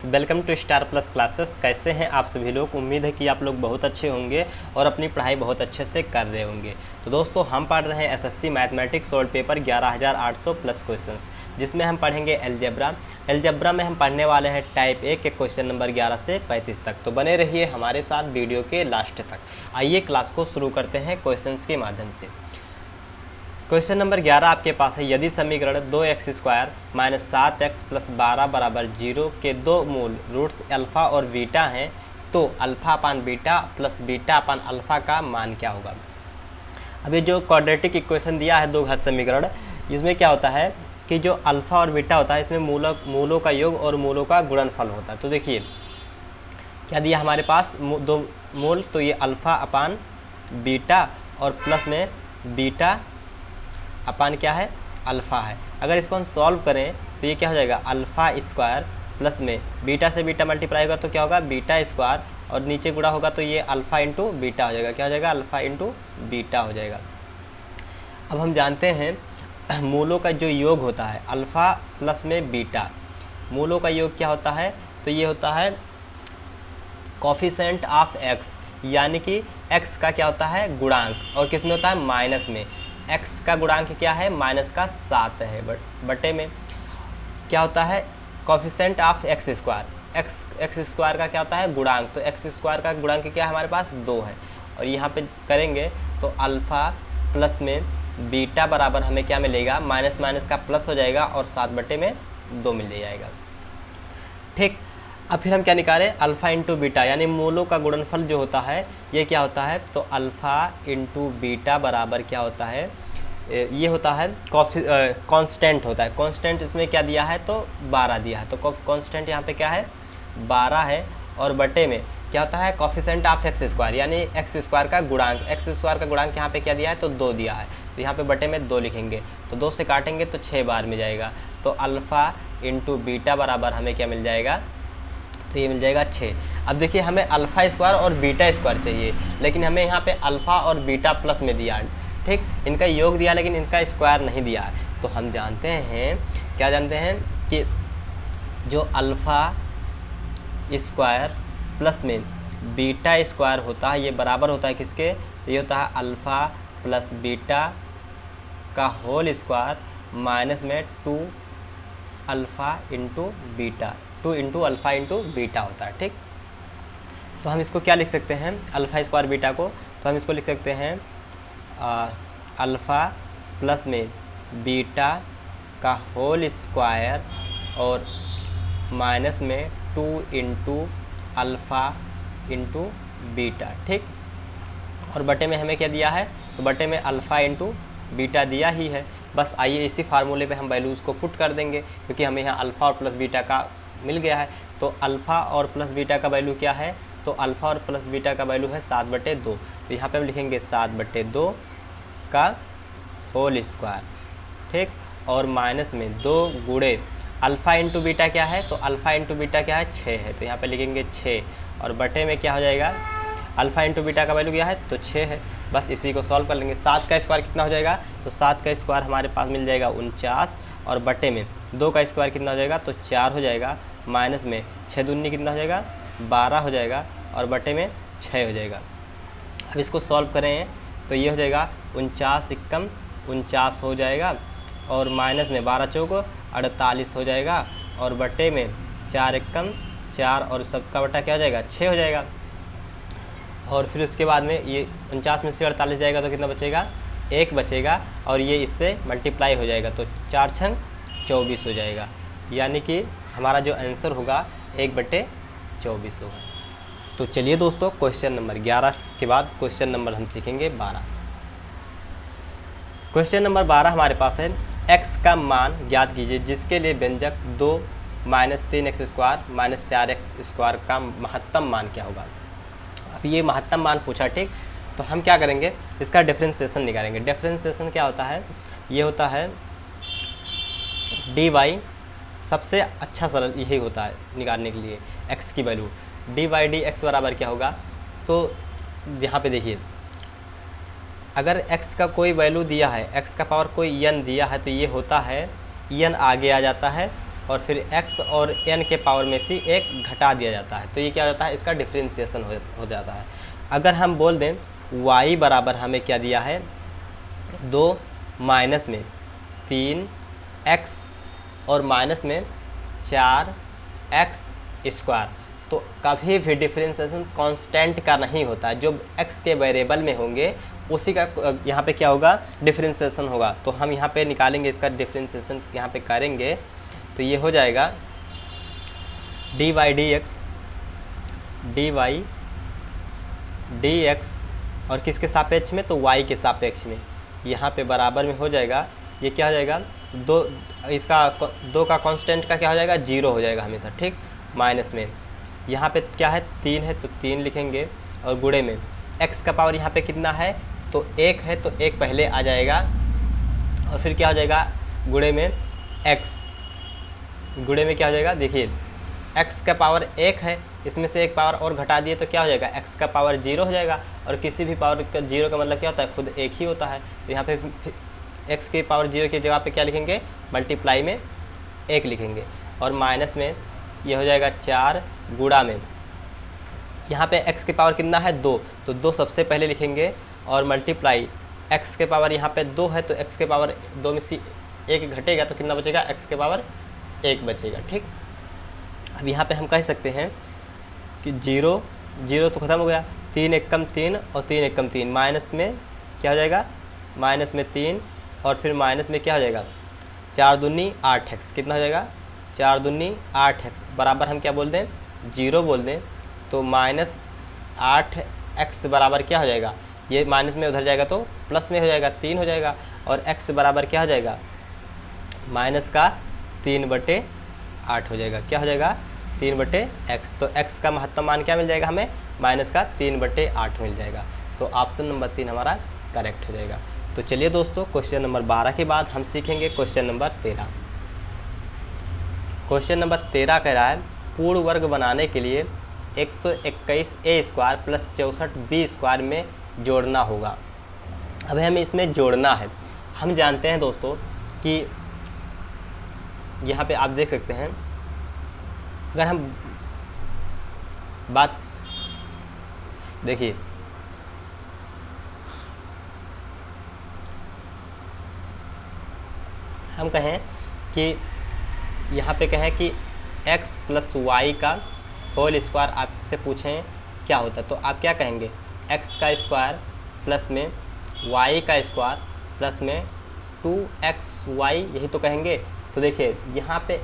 Welcome to Star Plus classes. कैसे हैं आप सभी लोग? उम्मीद है कि आप लोग बहुत अच्छे होंगे और अपनी पढ़ाई बहुत अच्छे से कर रहे होंगे। तो दोस्तों, हम पढ़ रहे हैं SSC mathematics solved paper 11800 plus questions, जिसमें हम पढ़ेंगे एलजेब्रा में हम पढ़ने वाले हैं टाइप ए के क्वेश्चन नंबर 11 से 35 तक। तो बने रहिए हमारे साथ वीडियो के लास्ट तक। आइए क्लास को शुरू करते हैं क्वेश्चन के माध्यम से। क्वेश्चन नंबर 11 आपके पास है, यदि समीकरण 2x² - 7x + 12 बराबर 0 के दो मूल रूट्स अल्फ़ा और बीटा हैं, तो alpha upon beta plus beta upon alpha का मान क्या होगा। अब ये जो क्वाड्रेटिक इक्वेशन दिया है दो घात समीकरण, इसमें क्या होता है कि जो अल्फ़ा और बीटा होता है इसमें मूलों का योग और मूलों का गुणनफल होता है। तो देखिए क्या दिया हमारे पास, दो मूल, तो ये अल्फ़ा अपान बीटा और प्लस में बीटा अपान क्या है, अल्फ़ा है। अगर इसको हम सॉल्व करें तो ये क्या हो जाएगा, अल्फ़ा स्क्वायर प्लस में बीटा से बीटा मल्टीप्लाई होगा तो क्या होगा, बीटा स्क्वायर, और नीचे गुणा होगा तो ये अल्फ़ा इंटू बीटा हो जाएगा। क्या हो जाएगा, अल्फ़ा इंटू बीटा हो जाएगा। अब हम जानते हैं मूलों का जो योग होता है अल्फ़ा प्लस में बीटा, मूलों का योग क्या होता है, तो ये होता है कोफिशिएंट ऑफ एक्स, यानी कि एक्स का क्या होता है, गुणांक, और किस में होता है, माइनस में। x का गुणांक क्या है, -7 है, बटे में क्या होता है, कोफिशिएंट ऑफ x², x² का क्या होता है, गुणांक, तो x² का गुणांक क्या है हमारे पास, 2 है। और यहाँ पे करेंगे तो अल्फ़ा प्लस में बीटा बराबर हमें क्या मिलेगा, माइनस माइनस का प्लस हो जाएगा और 7/2 मिल जाएगा। ठीक, अब फिर हम क्या निकालें, अल्फ़ा इंटू बीटा, यानी मूलों का गुणनफल जो होता है ये क्या होता है, तो अल्फ़ा इंटू बीटा बराबर क्या होता है, ये होता है कांस्टेंट होता है। कांस्टेंट इसमें क्या दिया है, तो 12 दिया है, तो कांस्टेंट यहाँ पे क्या है, 12 है, और बटे में क्या होता है, कोफिशिएंट ऑफ x², यानी x² का गुणांक, x² का गुणांक यहाँ पे क्या दिया है, तो 2 दिया है, तो यहाँ पे बटे में 2 लिखेंगे, तो 2 से काटेंगे तो 6 बार में जाएगा, तो अल्फ़ा इंटू बीटा बराबर हमें क्या मिल जाएगा, तो ये मिल जाएगा 6। अब देखिए हमें अल्फ़ा स्क्वायर और बीटा स्क्वायर चाहिए, लेकिन हमें यहाँ पे अल्फ़ा और बीटा प्लस में दिया है, ठीक, इनका योग दिया लेकिन इनका स्क्वायर नहीं दिया है। तो हम जानते हैं, क्या जानते हैं कि जो अल्फ़ा स्क्वायर प्लस में बीटा स्क्वायर होता है ये बराबर होता है किसके, तो ये होता है अल्फ़ा प्लस बीटा का होल स्क्वायर माइनस में 2 alpha into beta, 2 into alpha into beta होता है। ठीक, तो हम इसको क्या लिख सकते हैं, अल्फ़ा स्क्वायर बीटा को, तो हम इसको लिख सकते हैं अल्फ़ा प्लस में बीटा का होल स्क्वायर और माइनस में 2 इंटू अल्फ़ा इंटू बीटा। ठीक, और बटे में हमें क्या दिया है, तो बटे में अल्फ़ा इंटू बीटा दिया ही है। बस आइए इसी फार्मूले पे हम वैल्यूज़ को पुट कर देंगे, क्योंकि हमें यहाँ अल्फ़ा और प्लस बीटा का मिल गया है। तो अल्फ़ा और प्लस बीटा का वैल्यू क्या है, तो अल्फ़ा और प्लस बीटा का वैल्यू है 7/2, तो यहाँ पे हम लिखेंगे 7/2 का होल स्क्वायर, ठीक, और माइनस में 2 गुणे अल्फ़ा इंटू बीटा क्या है, तो अल्फ़ा इंटू बीटा क्या है, 6 है, तो यहाँ पे लिखेंगे 6, और बटे में क्या हो जाएगा, अल्फ़ा इंटू बीटा का वैल्यू क्या है, तो 6 है। बस इसी को सॉल्व कर लेंगे। 7 का स्क्वायर कितना हो जाएगा, तो 7 का स्क्वायर हमारे पास मिल जाएगा 49, और बटे में 2 का स्क्वायर कितना हो जाएगा, तो 4 हो जाएगा, माइनस में 6 दूनी कितना हो जाएगा, 12 हो जाएगा, और बटे में 6 हो जाएगा। अब इसको सॉल्व करें तो ये हो जाएगा 49 एकम 49 हो जाएगा, और माइनस में 12 चौक 48 हो जाएगा, और बटे में 4 एकम 4, और सबका बटा क्या हो जाएगा, 6 हो जाएगा। और फिर उसके बाद में ये 49 में से 48 जाएगा तो कितना बचेगा, 1 बचेगा, और ये इससे मल्टीप्लाई हो जाएगा तो 4 छंग 24 हो जाएगा, यानी कि हमारा जो आंसर होगा 1/24 होगा। तो चलिए दोस्तों, क्वेश्चन नंबर 11 के बाद क्वेश्चन नंबर हम सीखेंगे 12। क्वेश्चन नंबर 12 हमारे पास है, x का मान ज्ञात कीजिए जिसके लिए व्यंजक 2 - 3x² - 4x² का महत्तम मान क्या होगा। अब ये महत्तम मान पूछा, ठीक, तो हम क्या करेंगे, इसका डिफरेंशिएशन निकालेंगे। डिफरेंशिएशन क्या होता है, ये होता है dy, सबसे अच्छा सरल यही होता है निकालने के लिए x की वैल्यू, dy/dx बराबर क्या होगा, तो यहाँ पे देखिए अगर x का कोई वैल्यू दिया है, x का पावर कोई n दिया है, तो ये होता है n आगे आ जाता है और फिर x और n के पावर में से एक घटा दिया जाता है, तो ये क्या हो जाता है, इसका डिफ्रेंसिएशन हो जाता है। अगर हम बोल दें y बराबर हमें क्या दिया है 2 माइनस में 3x और माइनस में 4x स्क्वायर, तो कभी भी डिफरेंशिएशन कांस्टेंट का नहीं होता है। जो x के वेरिएबल में होंगे उसी का यहाँ पे क्या होगा, डिफरेंशिएशन होगा। तो हम यहाँ पे निकालेंगे इसका डिफरेंशिएशन, यहाँ पे करेंगे तो ये हो जाएगा dy dx और किसके सापेक्ष में, तो y के सापेक्ष में, यहाँ पे बराबर में हो जाएगा। ये क्या हो जाएगा, दो का कांस्टेंट का क्या हो जाएगा, 0 हो जाएगा हमेशा, ठीक। माइनस में यहाँ पे क्या है 3 है तो 3 लिखेंगे, और गुणे में x का पावर यहाँ पे कितना है, तो 1 है तो 1 पहले आ जाएगा, और फिर क्या हो जाएगा गुणे में x, गुणे में क्या हो जाएगा, देखिए x का पावर 1 है, इसमें से एक पावर और घटा दिए तो क्या हो जाएगा, x का पावर 0 हो जाएगा। और किसी भी पावर का 0 का मतलब क्या होता है, खुद एक ही होता है। तो यहाँ पे x की पावर 0 की जगह पे क्या लिखेंगे, मल्टीप्लाई में 1 लिखेंगे, और माइनस में ये हो जाएगा 4 गुणा में यहाँ पे x की पावर कितना है 2, तो 2 सबसे पहले लिखेंगे, और मल्टीप्लाई x के पावर यहाँ पे 2 है तो x के पावर 2 में से 1 घटेगा तो कितना बचेगा, x के पावर 1 बचेगा, ठीक। अब यहाँ पे हम कह सकते हैं कि 0 0 तो ख़त्म हो गया, 3 एकम 3 और 3 एकम 3, माइनस में क्या हो जाएगा, माइनस में 3, और फिर माइनस में क्या हो जाएगा 4 दूनी 8x, कितना हो जाएगा 4 दूनी 8x बराबर हम क्या बोल दें 0 बोल दें, तो माइनस 8x बराबर क्या हो जाएगा, ये माइनस में उधर जाएगा तो प्लस में हो जाएगा 3 हो जाएगा, और x बराबर क्या हो जाएगा माइनस का 3/8 हो जाएगा, क्या हो जाएगा 3/x। तो x का महत्तम मान क्या मिल जाएगा हमें, माइनस का 3/8 मिल जाएगा। तो ऑप्शन नंबर 3 हमारा करेक्ट हो जाएगा। तो चलिए दोस्तों, क्वेश्चन नंबर 12 के बाद हम सीखेंगे क्वेश्चन नंबर 13। क्वेश्चन नंबर 13 कह रहा है पूर्ण वर्ग बनाने के लिए 121a² प्लस 64b² में जोड़ना होगा। अब हमें इसमें जोड़ना है। हम जानते हैं दोस्तों कि यहाँ पे आप देख सकते हैं, अगर हम बात देखिए हम कहें कि यहाँ पे कहें कि x प्लस वाई का होल स्क्वायर आपसे पूछें क्या होता है, तो आप क्या कहेंगे, x का स्क्वायर प्लस में y का स्क्वायर प्लस में 2xy, यही तो कहेंगे। तो देखिए यहाँ पे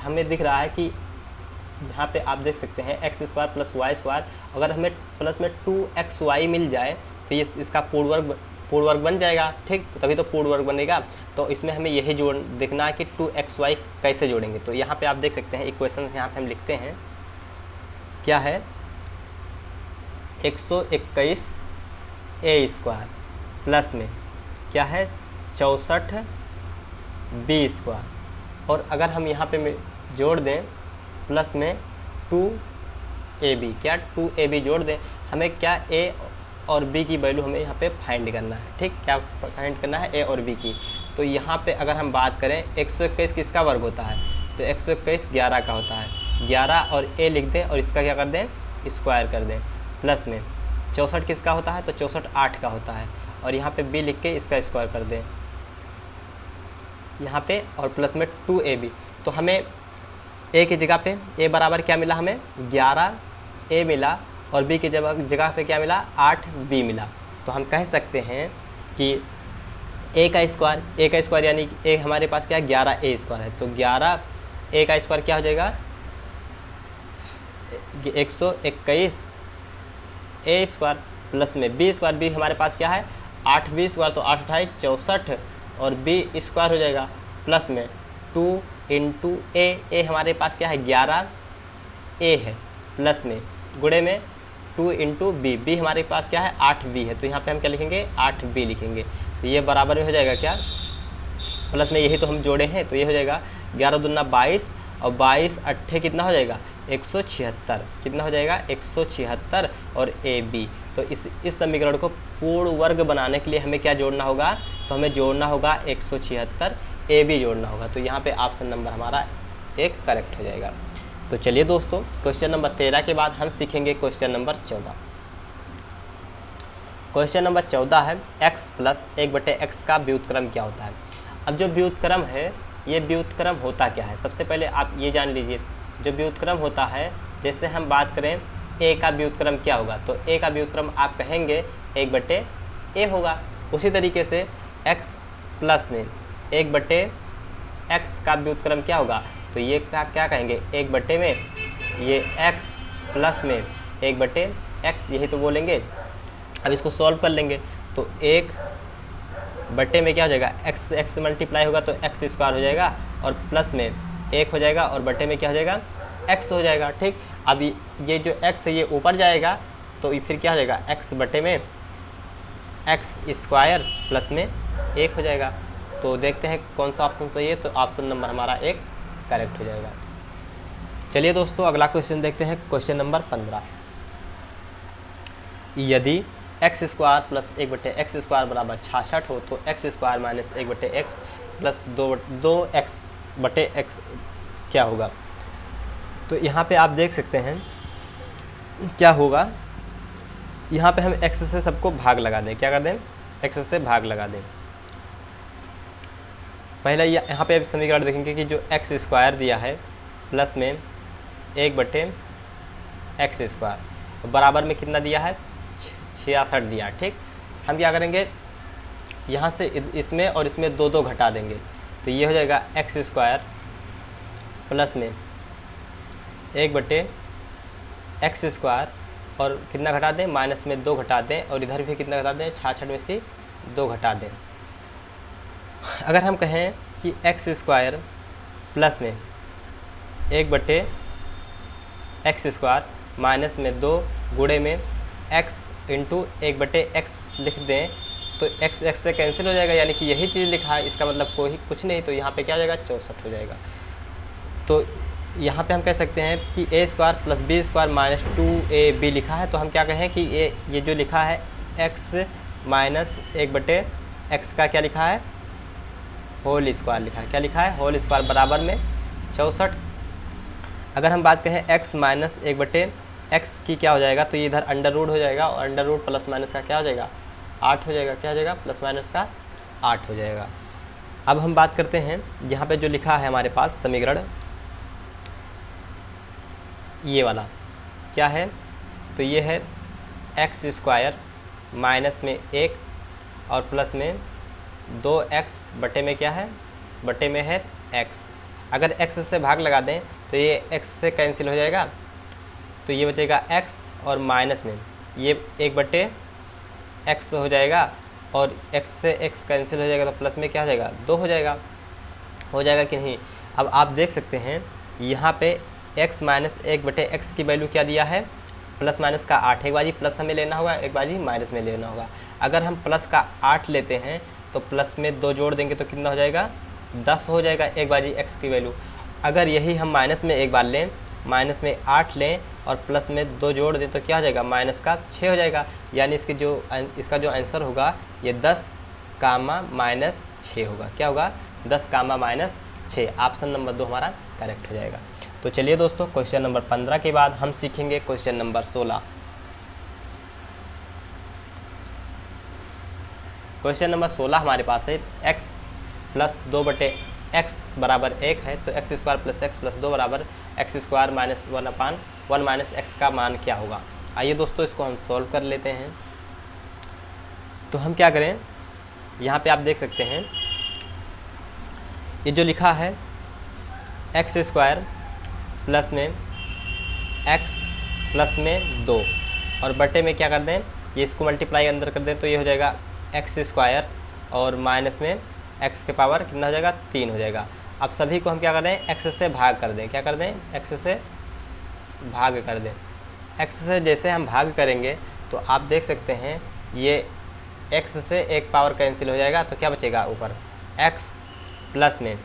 हमें दिख रहा है कि यहाँ पे आप देख सकते हैं x square plus y square, अगर हमें प्लस में 2xy मिल जाए तो ये इसका पूर्ण वर्ग बन जाएगा, ठीक। तभी तो पूर्ण वर्ग बनेगा। तो इसमें हमें यही जोड़ देखना है कि 2xy कैसे जोड़ेंगे। तो यहाँ पे आप देख सकते हैं इक्वेशन यहाँ पे हम लिखते हैं, क्या है 121a² प्लस में क्या है 64b², और अगर हम यहाँ पे जोड़ दें प्लस में 2ab, क्या 2ab जोड़ दें, हमें क्या a और b की वैल्यू हमें यहाँ पे फाइंड करना है, ठीक। क्या फाइंड करना है, a और b की। तो यहाँ पे अगर हम बात करें 121 किसका वर्ग होता है, तो 121 11 का होता है, 11 और a लिख दें और इसका क्या कर दें स्क्वायर कर दें, प्लस में 64 किसका होता है, तो 64 8 का होता है, और यहाँ पे b लिख के इसका स्क्वायर कर दें यहाँ पे, और प्लस में 2ab। तो हमें a की जगह पे a बराबर क्या मिला, हमें 11a मिला, और b की जगह पे क्या मिला 8b मिला। तो हम कह सकते हैं कि a का स्क्वायर यानी a हमारे पास क्या है 11a² है, तो 11a का स्क्वायर क्या हो जाएगा 121a² प्लस में b² b हमारे पास क्या है 8b², तो 8 8 64 और b² हो जाएगा, प्लस में 2 × a हमारे पास क्या है 11a है, प्लस में गुणे में 2 × b हमारे पास क्या है 8b है, तो यहाँ पे हम क्या लिखेंगे 8b लिखेंगे। तो ये बराबर में हो जाएगा क्या, प्लस में यही तो हम जोड़े हैं, तो ये हो जाएगा 11 दूना 22 और 22 अट्ठे कितना हो जाएगा 176, कितना हो जाएगा 176 और ab। तो इस समीकरण को पूर्ण वर्ग बनाने के लिए हमें क्या जोड़ना होगा, तो हमें जोड़ना होगा 176 ab जोड़ना होगा। तो यहाँ पे ऑप्शन नंबर हमारा एक करेक्ट हो जाएगा। तो चलिए दोस्तों, क्वेश्चन नंबर 13 के बाद हम सीखेंगे क्वेश्चन नंबर 14। क्वेश्चन नंबर 14 है x प्लस 1/x का व्युत्क्रम क्या होता है। अब जो व्युत्क्रम है, ये व्युत्क्रम होता क्या है, सबसे पहले आप ये जान लीजिए। जो व्युत्क्रम होता है, जैसे हम बात करें a का व्युत्क्रम क्या होगा, तो a का व्युत्क्रम आप कहेंगे 1/a होगा। उसी तरीके से x प्लस में 1/x का व्युत्क्रम क्या होगा, तो ये क्या कहेंगे 1/, में ये x प्लस में 1/x, यही तो बोलेंगे। अब इसको सॉल्व कर लेंगे तो 1/, में क्या हो जाएगा, x मल्टीप्लाई होगा तो x स्क्वायर हो जाएगा, और प्लस में 1 हो जाएगा, और बटे में क्या हो जाएगा, x हो जाएगा। ठीक, अब ये जो x है ये ऊपर जाएगा, तो ये फिर क्या हो जाएगा, x/, में x स्क्वायर प्लस में 1 हो जाएगा। तो देखते हैं कौन सा ऑप्शन सही है, तो ऑप्शन नंबर हमारा 1 करेक्ट हो जाएगा। चलिए दोस्तों, अगला क्वेश्चन देखते हैं, क्वेश्चन नंबर 15। यदि x square plus 1/x square बराबर 66 हो, तो x square minus 1/x plus 2x क्या होगा। तो यहाँ पे आप देख सकते हैं क्या होगा, यहाँ पे हम x से सबको भाग लगा दें। क्या कर दें, x से भाग लगा दें। पहले यहाँ पे समीकरण देखेंगे कि जो x स्क्वायर दिया है प्लस में 1/x स्क्वायर बराबर में कितना दिया है, 66 दिया। ठीक, हम क्या करेंगे, यहाँ से इसमें और इसमें 2 घटा देंगे, तो ये हो जाएगा x स्क्वायर प्लस में 1/x स्क्वायर, और कितना घटा दें, माइनस में 2 घटा दें, और इधर भी कितना घटा दें, 66 में से 2 घटा दें। अगर हम कहें कि x स्क्वायर प्लस में 1/x स्क्वायर माइनस में 2 गुणे में x इंटू 1/x लिख दें, तो x से कैंसिल हो जाएगा, यानी कि यही चीज़ लिखा है, इसका मतलब कुछ नहीं, तो यहाँ पे क्या हो जाएगा, 64 हो जाएगा। तो यहाँ पे हम कह सकते हैं कि a square plus b square minus 2ab लिखा है, तो हम क्या कहें कि ये जो लिखा है x माइनस 1/x का क्या लिखा है, होल स्क्वायर लिखा है। क्या लिखा है, होल स्क्वायर बराबर में 64। अगर हम बात करें x माइनस 1/x की क्या हो जाएगा, तो ये इधर अंडर रूट हो जाएगा, और अंडर रूट प्लस माइनस का क्या हो जाएगा, 8 हो जाएगा। क्या हो जाएगा, प्लस माइनस का 8 हो जाएगा। अब हम बात करते हैं, यहाँ पे जो लिखा है हमारे पास समीकरण, ये वाला क्या है, तो ये है x स्क्वायर माइनस में 1 और प्लस में 2x बटे में क्या है, बटे में है x। अगर x से भाग लगा दें तो ये x से कैंसिल हो जाएगा, तो ये बचेगा x, और माइनस में ये 1/x हो जाएगा, और x से x कैंसिल हो जाएगा, तो प्लस में क्या हो जाएगा, 2 हो जाएगा कि नहीं। अब आप देख सकते हैं यहाँ पे x माइनस 1/x की वैल्यू क्या दिया है, प्लस माइनस का 8। एक बाजी प्लस हमें लेना होगा, एक बाजी माइनस में लेना होगा। अगर हम प्लस का 8 लेते हैं तो प्लस में 2 जोड़ देंगे तो कितना हो जाएगा, 10 हो जाएगा एक बाजी x की वैल्यू। अगर यही हम माइनस में एक बार लें, माइनस में 8 लें और प्लस में 2 जोड़ दें तो क्या हो जाएगा, माइनस का 6 हो जाएगा। यानी इसका जो आंसर होगा ये 10 कामा माइनस 6 होगा। क्या होगा, 10 कामा माइनस 6। ऑप्शन नंबर 2 हमारा करेक्ट हो जाएगा। तो चलिए दोस्तों, क्वेश्चन नंबर 15 के बाद हम सीखेंगे क्वेश्चन नंबर 16। क्वेश्चन नंबर 16 हमारे पास है x प्लस 2/x बराबर 1 है, तो x square plus x plus 2 बराबर x square minus 1/1 minus x का मान क्या होगा। आइए दोस्तों, इसको हम सॉल्व कर लेते हैं। तो हम क्या करें, यहाँ पे आप देख सकते हैं ये जो लिखा है x स्क्वायर प्लस में x प्लस में 2 और बटे में क्या कर दें, ये इसको मल्टीप्लाई अंदर कर दें, तो ये हो जाएगा x स्क्वायर और माइनस में x के पावर कितना हो जाएगा, 3 हो जाएगा। अब सभी को हम क्या कर दें, x से भाग कर दें। क्या कर दें, x से भाग कर दें। x से जैसे हम भाग करेंगे तो आप देख सकते हैं ये x से एक पावर कैंसिल हो जाएगा, तो क्या बचेगा ऊपर x प्लस में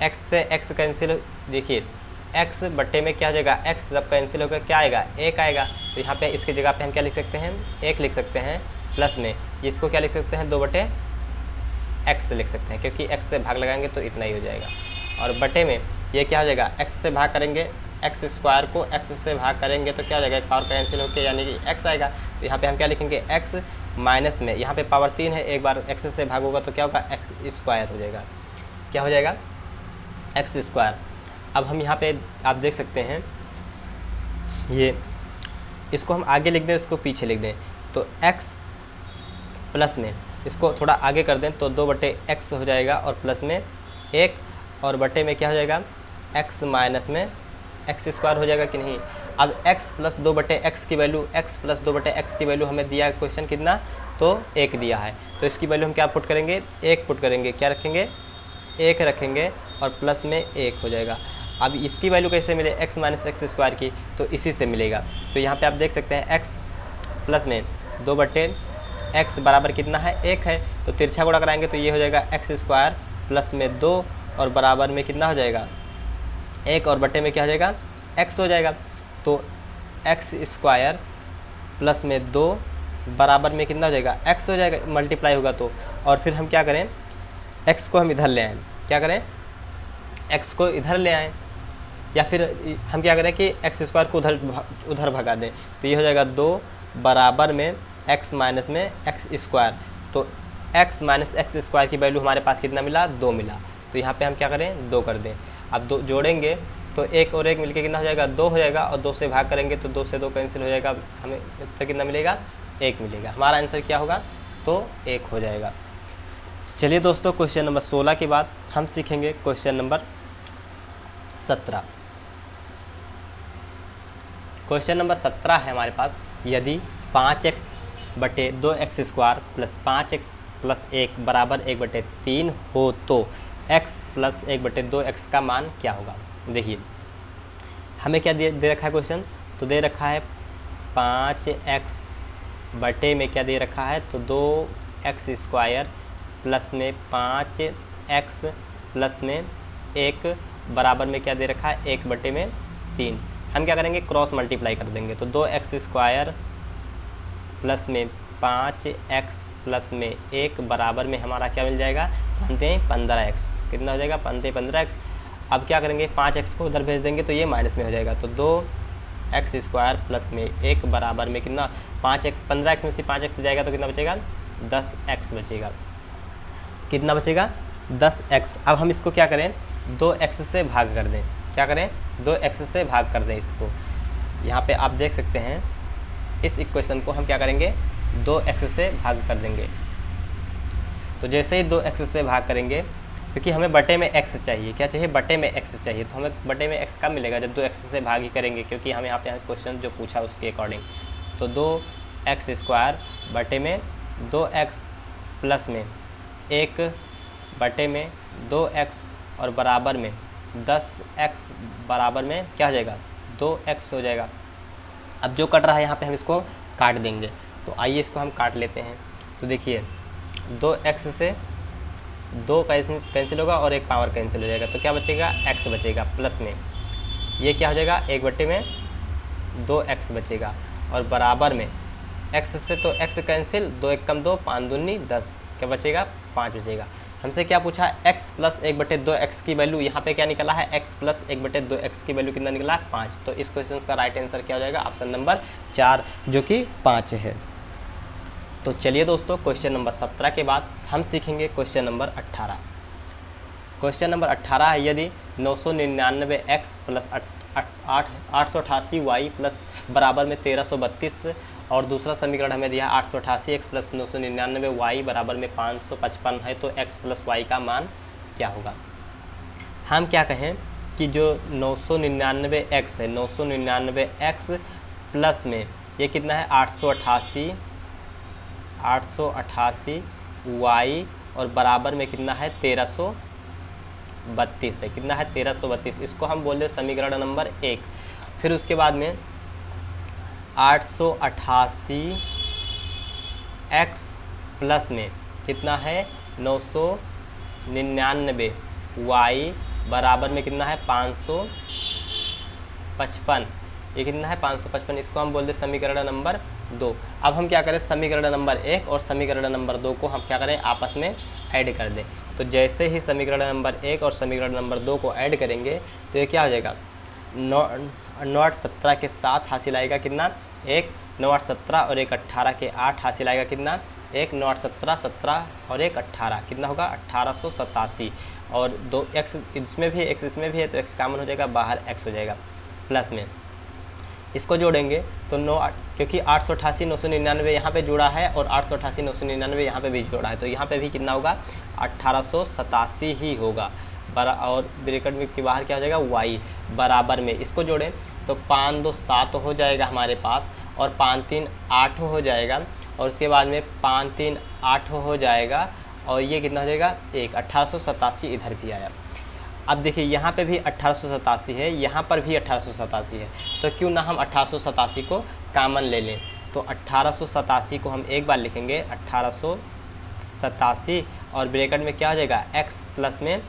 x से x कैंसिल, देखिए x बट्टे में क्या हो जाएगा, x जब कैंसिल होकर क्या आएगा, 1 आएगा। तो यहाँ पे इसकी जगह पे हम क्या लिख सकते हैं, 1 लिख सकते हैं, प्लस में इसको क्या लिख सकते हैं, 2/x लिख सकते हैं, क्योंकि x से भाग लगाएंगे तो इतना ही हो जाएगा। और बटे में ये क्या हो जाएगा, x से भाग करेंगे, एक्स स्क्वायर को x से भाग करेंगे तो क्या हो जाएगा, एक पावर कैंसिल होकर यानी कि x आएगा। तो यहाँ पे हम क्या लिखेंगे, x माइनस में यहाँ पे पावर 3 है, एक बार x से भाग होगा तो क्या होगा, एक्स स्क्वायर हो जाएगा। क्या हो जाएगा, एक्स स्क्वायर। अब हम यहाँ पे आप देख सकते हैं, ये इसको हम आगे लिख दें, इसको पीछे लिख दें, तो x प्लस में इसको थोड़ा आगे कर दें तो 2/x हो जाएगा और प्लस में 1 और बटे में क्या हो जाएगा, x माइनस में एक्स स्क्वायर हो जाएगा कि नहीं। अब x प्लस 2/x की वैल्यू, x प्लस 2/x की वैल्यू हमें दिया क्वेश्चन कितना, तो 1 दिया है, तो इसकी वैल्यू हम क्या पुट करेंगे, 1 पुट करेंगे, क्या रखेंगे, 1 रखेंगे और प्लस में 1 हो जाएगा। अब इसकी वैल्यू कैसे मिले, x माइनस एक्स स्क्वायर की, तो इसी से मिलेगा। तो यहाँ पे आप देख सकते हैं x प्लस में 2/x बराबर कितना है, 1 है, तो तिरछा गुणा कराएंगे तो ये हो जाएगा एक्स स्क्वायर प्लस में 2 और बराबर में कितना हो जाएगा, 1 और बटे में क्या हो जाएगा, x हो जाएगा। तो एक्स स्क्वायर प्लस में 2 बराबर में कितना हो जाएगा, x हो जाएगा, मल्टीप्लाई होगा तो। और फिर हम क्या करें, x को हम इधर ले आएँ, क्या करें, x को इधर ले आएँ, या फिर हम क्या करें कि एक्स स्क्वायर को उधर भगा दें, तो ये हो जाएगा 2 बराबर में x माइनस में एक्स स्क्वायर। तो x माइनस एक्स स्क्वायर की वैल्यू हमारे पास कितना मिला, 2 मिला। तो यहाँ पे हम क्या करें, 2 कर दें। अब 2 जोड़ेंगे तो 1 और 1 मिलके कितना हो जाएगा, 2 हो जाएगा, और 2 से भाग करेंगे तो 2 से 2 कैंसिल हो जाएगा, हमें उत्तर कितना मिलेगा, 1 मिलेगा। हमारा आंसर क्या होगा, तो 1 हो जाएगा। चलिए दोस्तों, क्वेश्चन नंबर 16 के बाद हम सीखेंगे क्वेश्चन नंबर 17। क्वेश्चन नंबर 17 है हमारे पास, यदि 5x बटे 2x square plus 5x plus 1 बराबर 1/3 हो तो x प्लस 1/2x का मान क्या होगा। देखिए हमें क्या दे रखा है क्वेश्चन, तो दे रखा है 5x बटे में क्या दे रखा है, तो 2x स्क्वायर प्लस में 5x प्लस में 1 बराबर में क्या दे रखा है, 1/3। हम क्या करेंगे, क्रॉस मल्टीप्लाई कर देंगे, तो 2x स्क्वायर प्लस में 5x प्लस में 1 बराबर में हमारा क्या मिल जाएगा, 15x। कितना हो जाएगा, 15x। अब क्या करेंगे, 5x को उधर भेज देंगे तो ये माइनस में हो जाएगा, तो 2x स्क्वायर प्लस में 1 बराबर में कितना, 5x, 15x में से 5x जाएगा तो कितना बचेगा, 10x बचेगा। कितना बचेगा, 10x। अब हम इसको क्या करें, 2x से भाग कर दें, क्या करें, 2x से भाग कर दें इसको। यहाँ पे आप देख सकते हैं, इस इक्वेशन को हम क्या करेंगे, 2x से भाग कर देंगे। तो जैसे ही 2x से भाग करेंगे, क्योंकि हमें बटे में x चाहिए, क्या चाहिए, बटे में x चाहिए, तो हमें बटे में x कब मिलेगा, जब 2x से भाग ही करेंगे, क्योंकि हमें यहाँ पे क्वेश्चन जो पूछा उसके अकॉर्डिंग। तो 2x स्क्वायर बटे में 2x प्लस में 1 बटे में 2x और बराबर में 10x बराबर में क्या हो जाएगा, 2x हो जाएगा। अब जो कट रहा है यहाँ पे हम इसको काट देंगे, तो आइए इसको हम काट लेते हैं। तो देखिए 2x से 2 कैंसिल होगा और 1 पावर कैंसिल हो जाएगा, तो क्या बचेगा, x बचेगा, प्लस में ये क्या हो जाएगा, 1/2x बचेगा, और बराबर में x से तो x कैंसिल, 2 1 कम 2, 5 दूनी 10, क्या बचेगा, 5 बचेगा। हमसे क्या पूछा, x प्लस 1/2x की वैल्यू, यहाँ पे क्या निकला है, x प्लस 1/2x की वैल्यू कितना निकला है, 5। तो इस क्वेश्चन का राइट आंसर क्या हो जाएगा, ऑप्शन नंबर 4 जो कि 5 है। तो चलिए दोस्तों, क्वेश्चन नंबर 17 के बाद हम सीखेंगे क्वेश्चन नंबर 18। क्वेश्चन नंबर 18 है, यदि 999x प्लस 888y प्लस बराबर में 1332 और दूसरा समीकरण हमें दिया 888x प्लस 999y बराबर में 555 है, तो x प्लस y का मान क्या होगा। हम क्या कहें कि जो 999x है, 999x प्लस में ये कितना है, 888y और बराबर में कितना है, 1332 है। कितना है, 1332। इसको हम बोल दें समीकरण नंबर 1। फिर उसके बाद में 888x प्लस में कितना है, 999y बराबर में कितना है, 555। ये कितना है, 555। इसको हम बोल दें समीकरण नंबर 2। अब हम क्या करें, समीकरण नंबर 1 और समीकरण नंबर 2 को हम क्या करें, आपस में ऐड कर दें। तो जैसे ही समीकरण नंबर 1 और समीकरण नंबर 2 को ऐड करेंगे तो ये क्या हो जाएगा, 9 8 17 के 7 हासिल आएगा कितना, 1, 9 8 17 और 1 18 के 8 हासिल आएगा कितना, 1, 9 8 17 17 और 1 18 कितना होगा 1887। और 2 x इसमें भी x इसमें भी है तो x कॉमन हो जाएगा, बाहर x हो जाएगा। प्लस में इसको जोड़ेंगे तो 9 क्योंकि 888 999 यहाँ पे जुड़ा है और 888 999 यहाँ पे भी जोड़ा है, तो यहाँ पे भी कितना होगा 1887 ही होगा। और ब्रैकेट में के बाहर क्या हो जाएगा y, बराबर में इसको जोड़ें तो 5 2 7 हो जाएगा हमारे पास, और 5 3 8 हो जाएगा, और उसके बाद में 5 3 8 हो जाएगा, और ये कितना हो जाएगा 1, 1887 इधर भी आया। अब देखिए यहाँ पे भी 1887 है, यहाँ पर भी 1887 है, तो क्यों ना हम 1887 को कॉमन ले लें। तो 1887 को हम एक बार लिखेंगे 1887, और ब्रैकेट में क्या हो जाएगा x प्लस में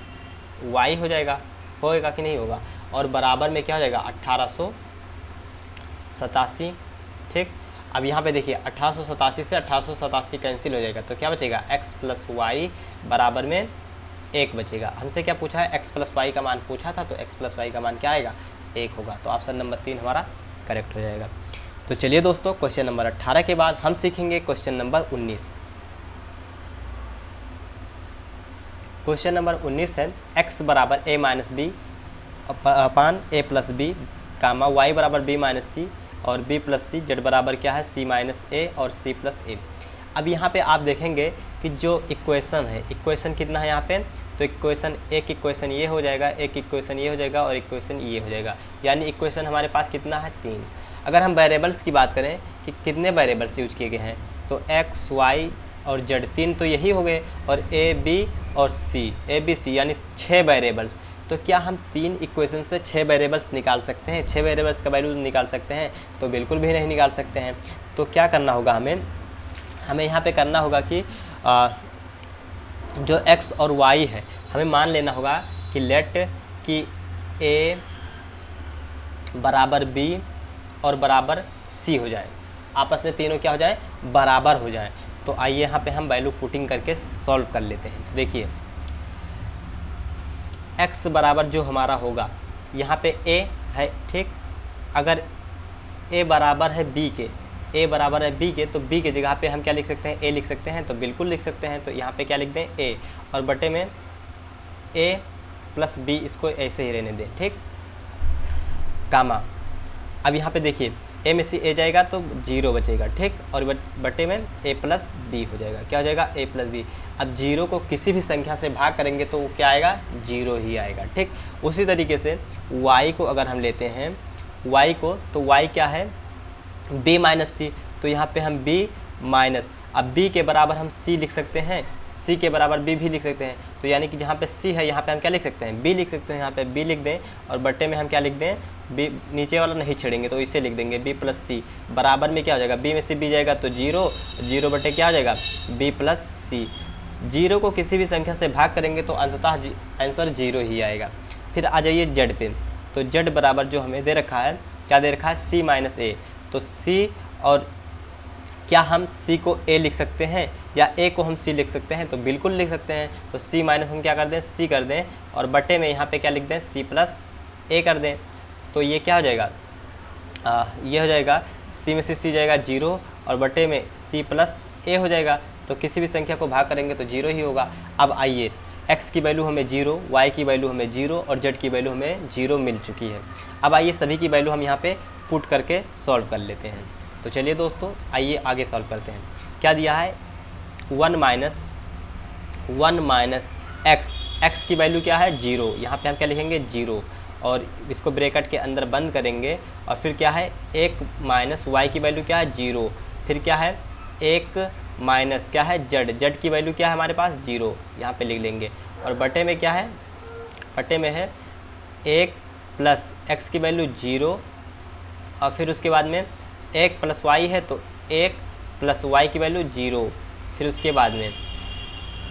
y हो जाएगा, होएगा कि नहीं होगा, और बराबर में क्या हो जाएगा 1887। ठीक, अब यहाँ पे देखिए 1887 से 1887 कैंसिल हो जाएगा, तो क्या बचेगा x प्लस वाई बराबर में 1 बचेगा। हमसे क्या पूछा है, x प्लस वाई का मान पूछा था, तो x प्लस वाई का मान क्या आएगा 1 होगा, तो ऑप्शन नंबर 3 हमारा करेक्ट हो जाएगा। तो चलिए दोस्तों, क्वेश्चन नंबर 18 के बाद हम सीखेंगे क्वेश्चन नंबर 19। क्वेश्चन नंबर 19 है x बराबर a minus b upon a plus b comma y बराबर b माइनस सी और b प्लस सी, z बराबर क्या है c माइनस a और c प्लस a। अब यहाँ पे आप देखेंगे कि जो इक्वेशन है, इक्वेशन कितना है यहाँ पे, तो इक्वेशन एक इक्वेशन ये हो जाएगा, एक इक्वेशन ये हो जाएगा और इक्वेशन ये हो जाएगा, यानी इक्वेशन हमारे पास कितना है 3। अगर हम वेरिएबल्स की बात करें कि कितने वेरिएबल्स यूज किए गए हैं, तो x y और z 3 तो यही हो गए, और a b और c a b c यानी 6 वेरिएबल्स। तो क्या हम 3 इक्वेशन से 6 वेरिएबल्स निकाल सकते हैं, 6 वेरिएबल्स का वैल्यू निकाल सकते हैं? तो बिल्कुल भी नहीं निकाल सकते हैं। तो क्या करना होगा हमें यहाँ पे करना होगा कि जो x और y है हमें मान लेना होगा कि लेट कि a बराबर b और बराबर c हो जाए, आपस में तीनों क्या हो जाए, बराबर हो जाए। तो आइए यहाँ पे हम वैल्यू पुटिंग करके सॉल्व कर लेते हैं। तो देखिए x बराबर जो हमारा होगा यहाँ पे a है, ठीक, अगर a बराबर है b के, a बराबर है b के, तो b के जगह पे हम क्या लिख सकते हैं, a लिख सकते हैं, तो बिल्कुल लिख सकते हैं। तो यहाँ पे क्या लिख दें a, और बटे में a प्लस b, इसको ऐसे ही रहने दें, ठीक, कामा। अब यहाँ पे देखिए a में से a जाएगा तो 0 बचेगा, ठीक, और बटे में a प्लस b हो जाएगा, क्या हो जाएगा a प्लस b। अब 0 को किसी भी संख्या से भाग करेंगे तो वो क्या आएगा, 0 ही आएगा, ठीक। उसी तरीके से y को अगर हम लेते हैं y को, तो y क्या है b माइनस सी, तो यहाँ पे हम b माइनस, अब b के बराबर हम c लिख सकते हैं, c के बराबर b भी लिख सकते हैं। तो यानी कि जहाँ पे c है यहाँ पे हम क्या लिख सकते हैं, b लिख सकते हैं, यहाँ पे b लिख दें, और बटे में हम क्या लिख दें, b, नीचे वाला नहीं छेड़ेंगे तो इसे लिख देंगे b प्लस सी, बराबर में क्या हो जाएगा, b में से b जाएगा तो 0, 0 बटे क्या हो जाएगा b प्लस सी। 0 को किसी भी संख्या से भाग करेंगे तो अंततः आंसर 0 ही आएगा। फिर आ जाइए z पे, तो z बराबर जो हमें दे रखा है, क्या दे रखा है, c माइनस a, तो c, और क्या हम c को a लिख सकते हैं या a को हम c लिख सकते हैं, तो बिल्कुल लिख सकते हैं। तो c माइनस हम क्या कर दें, c कर दें, और बटे में यहाँ पे क्या लिख दें, c प्लस a कर दें। तो ये क्या हो जाएगा, ये हो जाएगा c में से c जाएगा 0, और बटे में c प्लस a हो जाएगा। तो किसी भी संख्या को भाग करेंगे तो 0 ही होगा। अब आइए x की वैल्यू हमें 0, y की वैल्यू हमें 0 और z की वैल्यू हमें 0 मिल चुकी है। अब आइए सभी की वैल्यू हम यहाँ पे पुट करके सॉल्व कर लेते हैं। तो चलिए दोस्तों, आइए आगे सॉल्व करते हैं। क्या दिया है, 1 माइनस x की वैल्यू क्या है 0, यहाँ पे हम क्या लिखेंगे 0, और इसको ब्रैकेट के अंदर बंद करेंगे, और फिर क्या है 1 माइनस y की वैल्यू क्या है 0, फिर क्या है 1 माइनस क्या है z की वैल्यू क्या है हमारे पास 0, यहाँ पे लिख लेंगे, और बटे में क्या है, बटे में है 1 प्लस x की वैल्यू 0, और फिर उसके बाद में 1 प्लस y है तो 1 प्लस y की वैल्यू 0, फिर उसके बाद में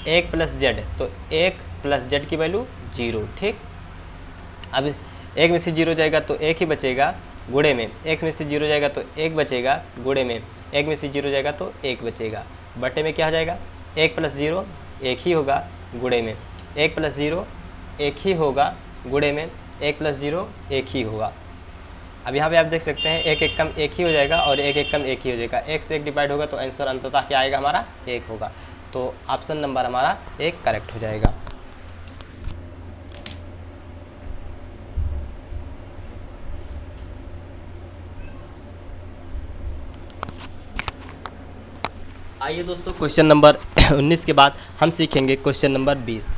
1 प्लस z, तो 1 प्लस z की वैल्यू 0, ठीक। अब 1 में से 0 जाएगा तो 1 ही बचेगा, गुणे में 1 में से 0 जाएगा तो 1 बचेगा, गुणे में 1 में से 0 जाएगा तो 1 बचेगा, बटे में क्या हो जाएगा 1 प्लस 0 1 ही होगा, गुणे में 1 + 0 1 ही होगा, गुणे में 1 + 0 1 ही होगा। अब यहाँ पे आप देख सकते हैं 1 1 कम 1 ही हो जाएगा और 1 1 कम 1 ही हो जाएगा। 1 से 1 डिवाइड होगा तो आंसर अंततः क्या आएगा हमारा 1 होगा। तो ऑप्शन नंबर हमारा 1 करेक्ट हो जाएगा। आइए दोस्तों क्वेश्चन नंबर 19 के बाद हम सीखेंगे क्वेश्चन नंबर 20।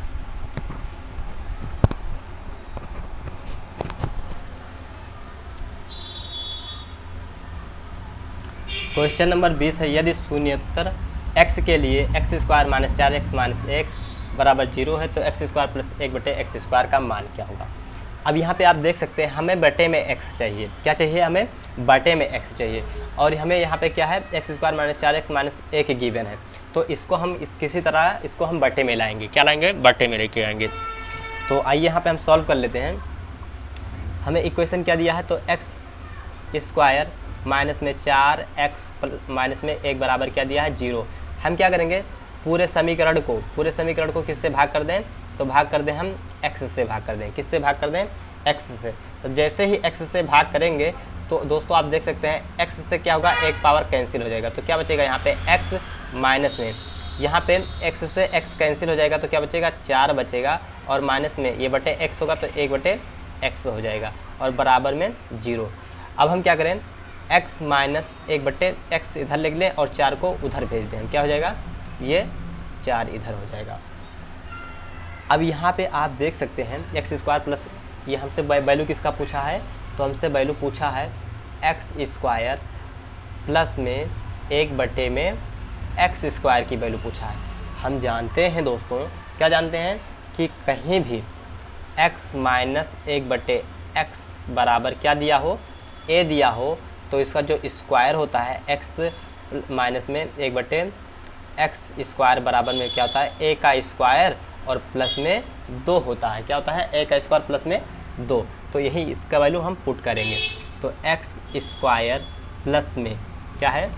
क्वेश्चन नंबर 20 है, यदि शून्योत्तर x के लिए x² - 4x - 1 बराबर 0 है तो x² + 1/x² का मान क्या होगा। अब यहाँ पे आप देख सकते हैं हमें बटे में x चाहिए। क्या चाहिए हमें? बटे में x चाहिए। और हमें यहाँ पे क्या है x² - 4x - 1 गिवन है। तो इसको हम किसी तरह इसको हम बटे में लाएंगे। क्या लाएंगे? बटे में लेके आएंगे। तो आइए यहाँ पे हम सॉल्व कर लेते हैं। हमें इक्वेशन क्या दिया है, तो x² माइनस में 4x माइनस में 1 बराबर क्या दिया है 0। हम क्या करेंगे, पूरे समीकरण को किससे भाग कर दें, तो भाग कर दें हम x से भाग कर दें। किससे भाग कर दें? x से। तो जैसे ही x से भाग करेंगे तो दोस्तों आप देख सकते हैं x से क्या होगा, एक पावर कैंसिल हो जाएगा। तो क्या बचेगा यहाँ पे x माइनस में, यहाँ पे x से x कैंसिल हो जाएगा तो क्या बचेगा 4 बचेगा, और माइनस में ये बटे x होगा तो 1/x हो जाएगा और बराबर में 0। अब हम क्या करें, x माइनस 1/x इधर लिख लें और 4 को उधर भेज दें। क्या हो जाएगा, ये 4 इधर हो जाएगा। अब यहाँ पे आप देख सकते हैं x² प्लस, ये हमसे वैल्यू किसका पूछा है, तो हमसे वैल्यू पूछा है x² प्लस में 1/में x² की वैल्यू पूछा है। हम जानते हैं दोस्तों, क्या जानते हैं कि कहीं भी x माइनस 1/x बराबर क्या दिया हो, a दिया हो, तो इसका जो स्क्वायर होता है x माइनस में 1/x² बराबर में क्या होता है a का स्क्वायर और प्लस में 2 होता है। क्या होता है, a का स्क्वायर प्लस में 2। तो यही इसका वैल्यू हम पुट करेंगे। तो x² प्लस में क्या है,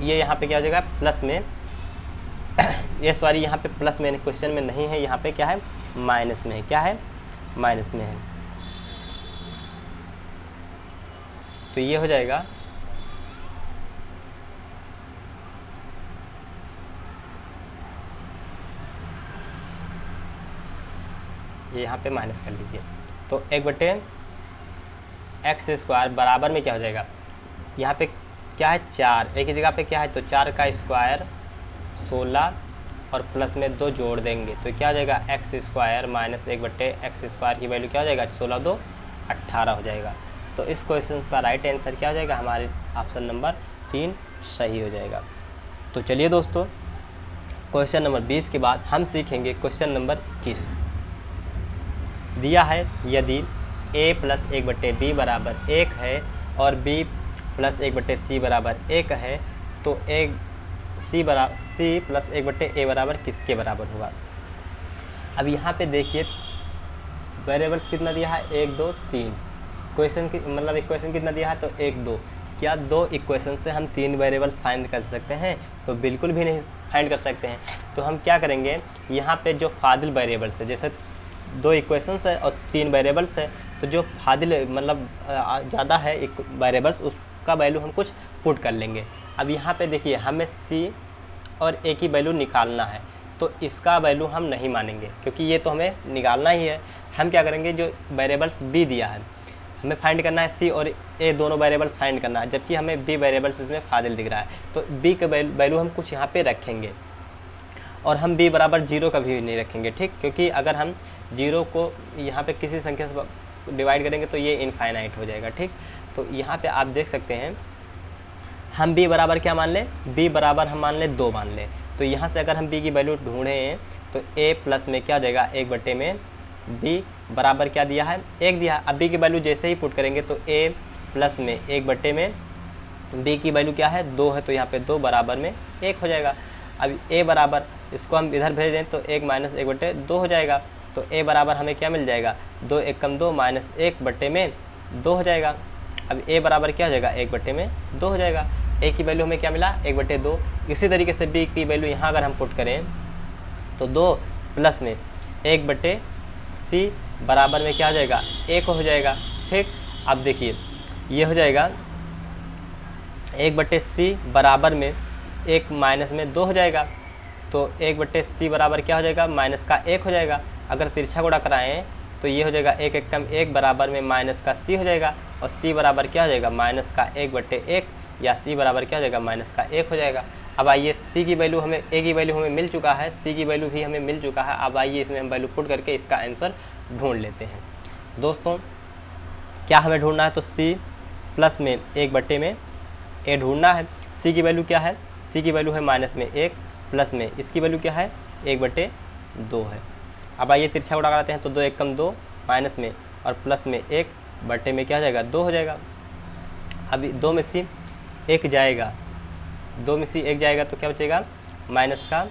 ये यहाँ पे क्या हो जाएगा प्लस में ये सॉरी यहाँ पे प्लस में क्वेश्चन में नहीं है, यहाँ पे क्या है माइनस में है। क्या है, माइनस में है। तो ये हो जाएगा ये यहाँ पे माइनस कर लीजिए। तो 1/x² बराबर में क्या हो जाएगा, यहाँ पे क्या है 4, एक ही जगह पे क्या है, तो 4 का स्क्वायर 16 और प्लस में 2 जोड़ देंगे तो क्या हो जाएगा x² माइनस 1/x² की वैल्यू क्या हो जाएगा 16 2 18 हो जाएगा। तो इस क्वेश्चन का राइट आंसर क्या हो जाएगा, हमारे ऑप्शन नंबर 3 सही हो जाएगा। तो चलिए दोस्तों क्वेश्चन नंबर 20 के बाद हम सीखेंगे क्वेश्चन नंबर 21। दिया है यदि a प्लस 1/b बराबर 1 है और b प्लस 1/c बराबर 1 है तो c प्लस 1/a बराबर किसके बराबर होगा। अब यहाँ पे देखिए वेरिएबल्स कितना दिया है 1 2 3, क्वेश्चन की मतलब इक्वेशन कितना दिया है तो 1 2। क्या 2 इक्वेशन से हम 3 वेरिएबल्स फाइंड कर सकते हैं, तो बिल्कुल भी नहीं फाइंड कर सकते हैं। तो हम क्या करेंगे, यहाँ पे जो फाजिल वेरिएबल्स है, जैसे 2 इक्वेशंस है और 3 वेरिएबल्स है, तो जो फाजिल मतलब ज़्यादा है एक वेरिएबल्स उसका वैल्यू हम कुछ पुट कर लेंगे। अब यहाँ पे देखिए हमें c और a की वैल्यू निकालना है, तो इसका वैल्यू हम नहीं मानेंगे क्योंकि ये तो हमें निकालना ही है। हम क्या करेंगे, जो वेरिएबल्स b दिया है हमें फाइंड करना है, c और a दोनों वेरिएबल्स फाइंड करना है, जबकि हमें b वेरिएबल्स इसमें फाजिल दिख रहा है। तो b का वैल्यू हम कुछ यहाँ पे रखेंगे और हम b बराबर 0 कभी नहीं रखेंगे, ठीक, क्योंकि अगर हम 0 को यहाँ पे किसी संख्या से डिवाइड करेंगे तो ये इनफाइनाइट हो जाएगा, ठीक। तो यहाँ पे आप देख सकते हैं हम b बराबर क्या मान लें, b बराबर हम मान लें 2 मान लें। तो यहाँ से अगर हम b की वैल्यू ढूंढें तो a प्लस में क्या हो जाएगा 1/में b बराबर क्या दिया है 1 दिया है। अब b की वैल्यू जैसे ही पुट करेंगे तो a प्लस में 1/में b की वैल्यू क्या है 2 है, तो यहाँ पे 2 बराबर में 1 हो जाएगा। अब a बराबर इसको हम इधर भेज दें तो 1 माइनस 1/2 हो जाएगा। तो a बराबर हमें क्या मिल जाएगा 2 1 कम 2 माइनस 1/में 2 हो जाएगा। अब a बराबर क्या हो जाएगा 1/में 2 हो जाएगा। a की वैल्यू हमें क्या मिला 1/2। इसी तरीके से b की वैल्यू यहाँ अगर हम पुट करें तो 2 प्लस में 1/c बराबर में क्या हो जाएगा 1 हो जाएगा। ठीक, अब देखिए ये हो जाएगा 1/c बराबर में 1 माइनस में 2 हो जाएगा। तो 1/c बराबर क्या हो जाएगा माइनस का 1 हो जाएगा। अगर तिरछा गुणा कराएँ तो ये हो जाएगा 1 एकम 1 बराबर में माइनस का c हो जाएगा, और c बराबर क्या हो जाएगा माइनस का 1/1, या c बराबर क्या हो जाएगा माइनस का 1 हो जाएगा। अब आइए c की वैल्यू हमें a की वैल्यू हमें मिल चुका है, c की वैल्यू भी हमें मिल चुका है। अब आइए इसमें हम वैल्यू पुट करके इसका आंसर ढूंढ लेते हैं। दोस्तों क्या हमें ढूंढना है, तो c प्लस में 1 में a ढूंढना है। c की वैल्यू क्या है, c की वैल्यू है माइनस में 1, प्लस में इसकी वैल्यू क्या है 1/2 है। अब आइए तिरछा गुणा कराते हैं, तो 2 एकम 2 माइनस में और प्लस में 1 में क्या हो जाएगा 2 हो जाएगा। अभी 2 में से 1 जाएगा, 2 में से 1 जाएगा तो क्या बचेगा माइनस का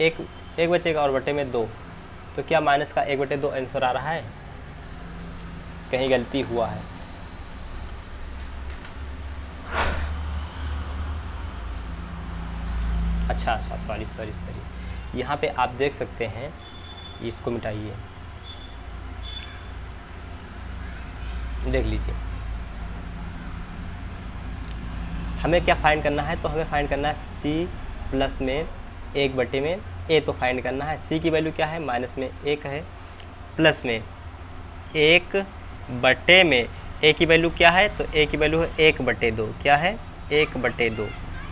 1 बचेगा, और बटे में 2, तो क्या माइनस का 1/2 आंसर आ रहा है, कहीं गलती हुआ है। अच्छा सॉरी यहाँ पे आप देख सकते हैं, इसको मिटाइए, देख लीजिए हमें क्या फाइंड करना है, तो हमें फाइंड करना है c प्लस में 1 में a, तो फाइंड करना है। c की वैल्यू क्या है माइनस में 1 है, प्लस में 1 में a की वैल्यू क्या है, तो a की वैल्यू है 1/2, क्या है 1/2।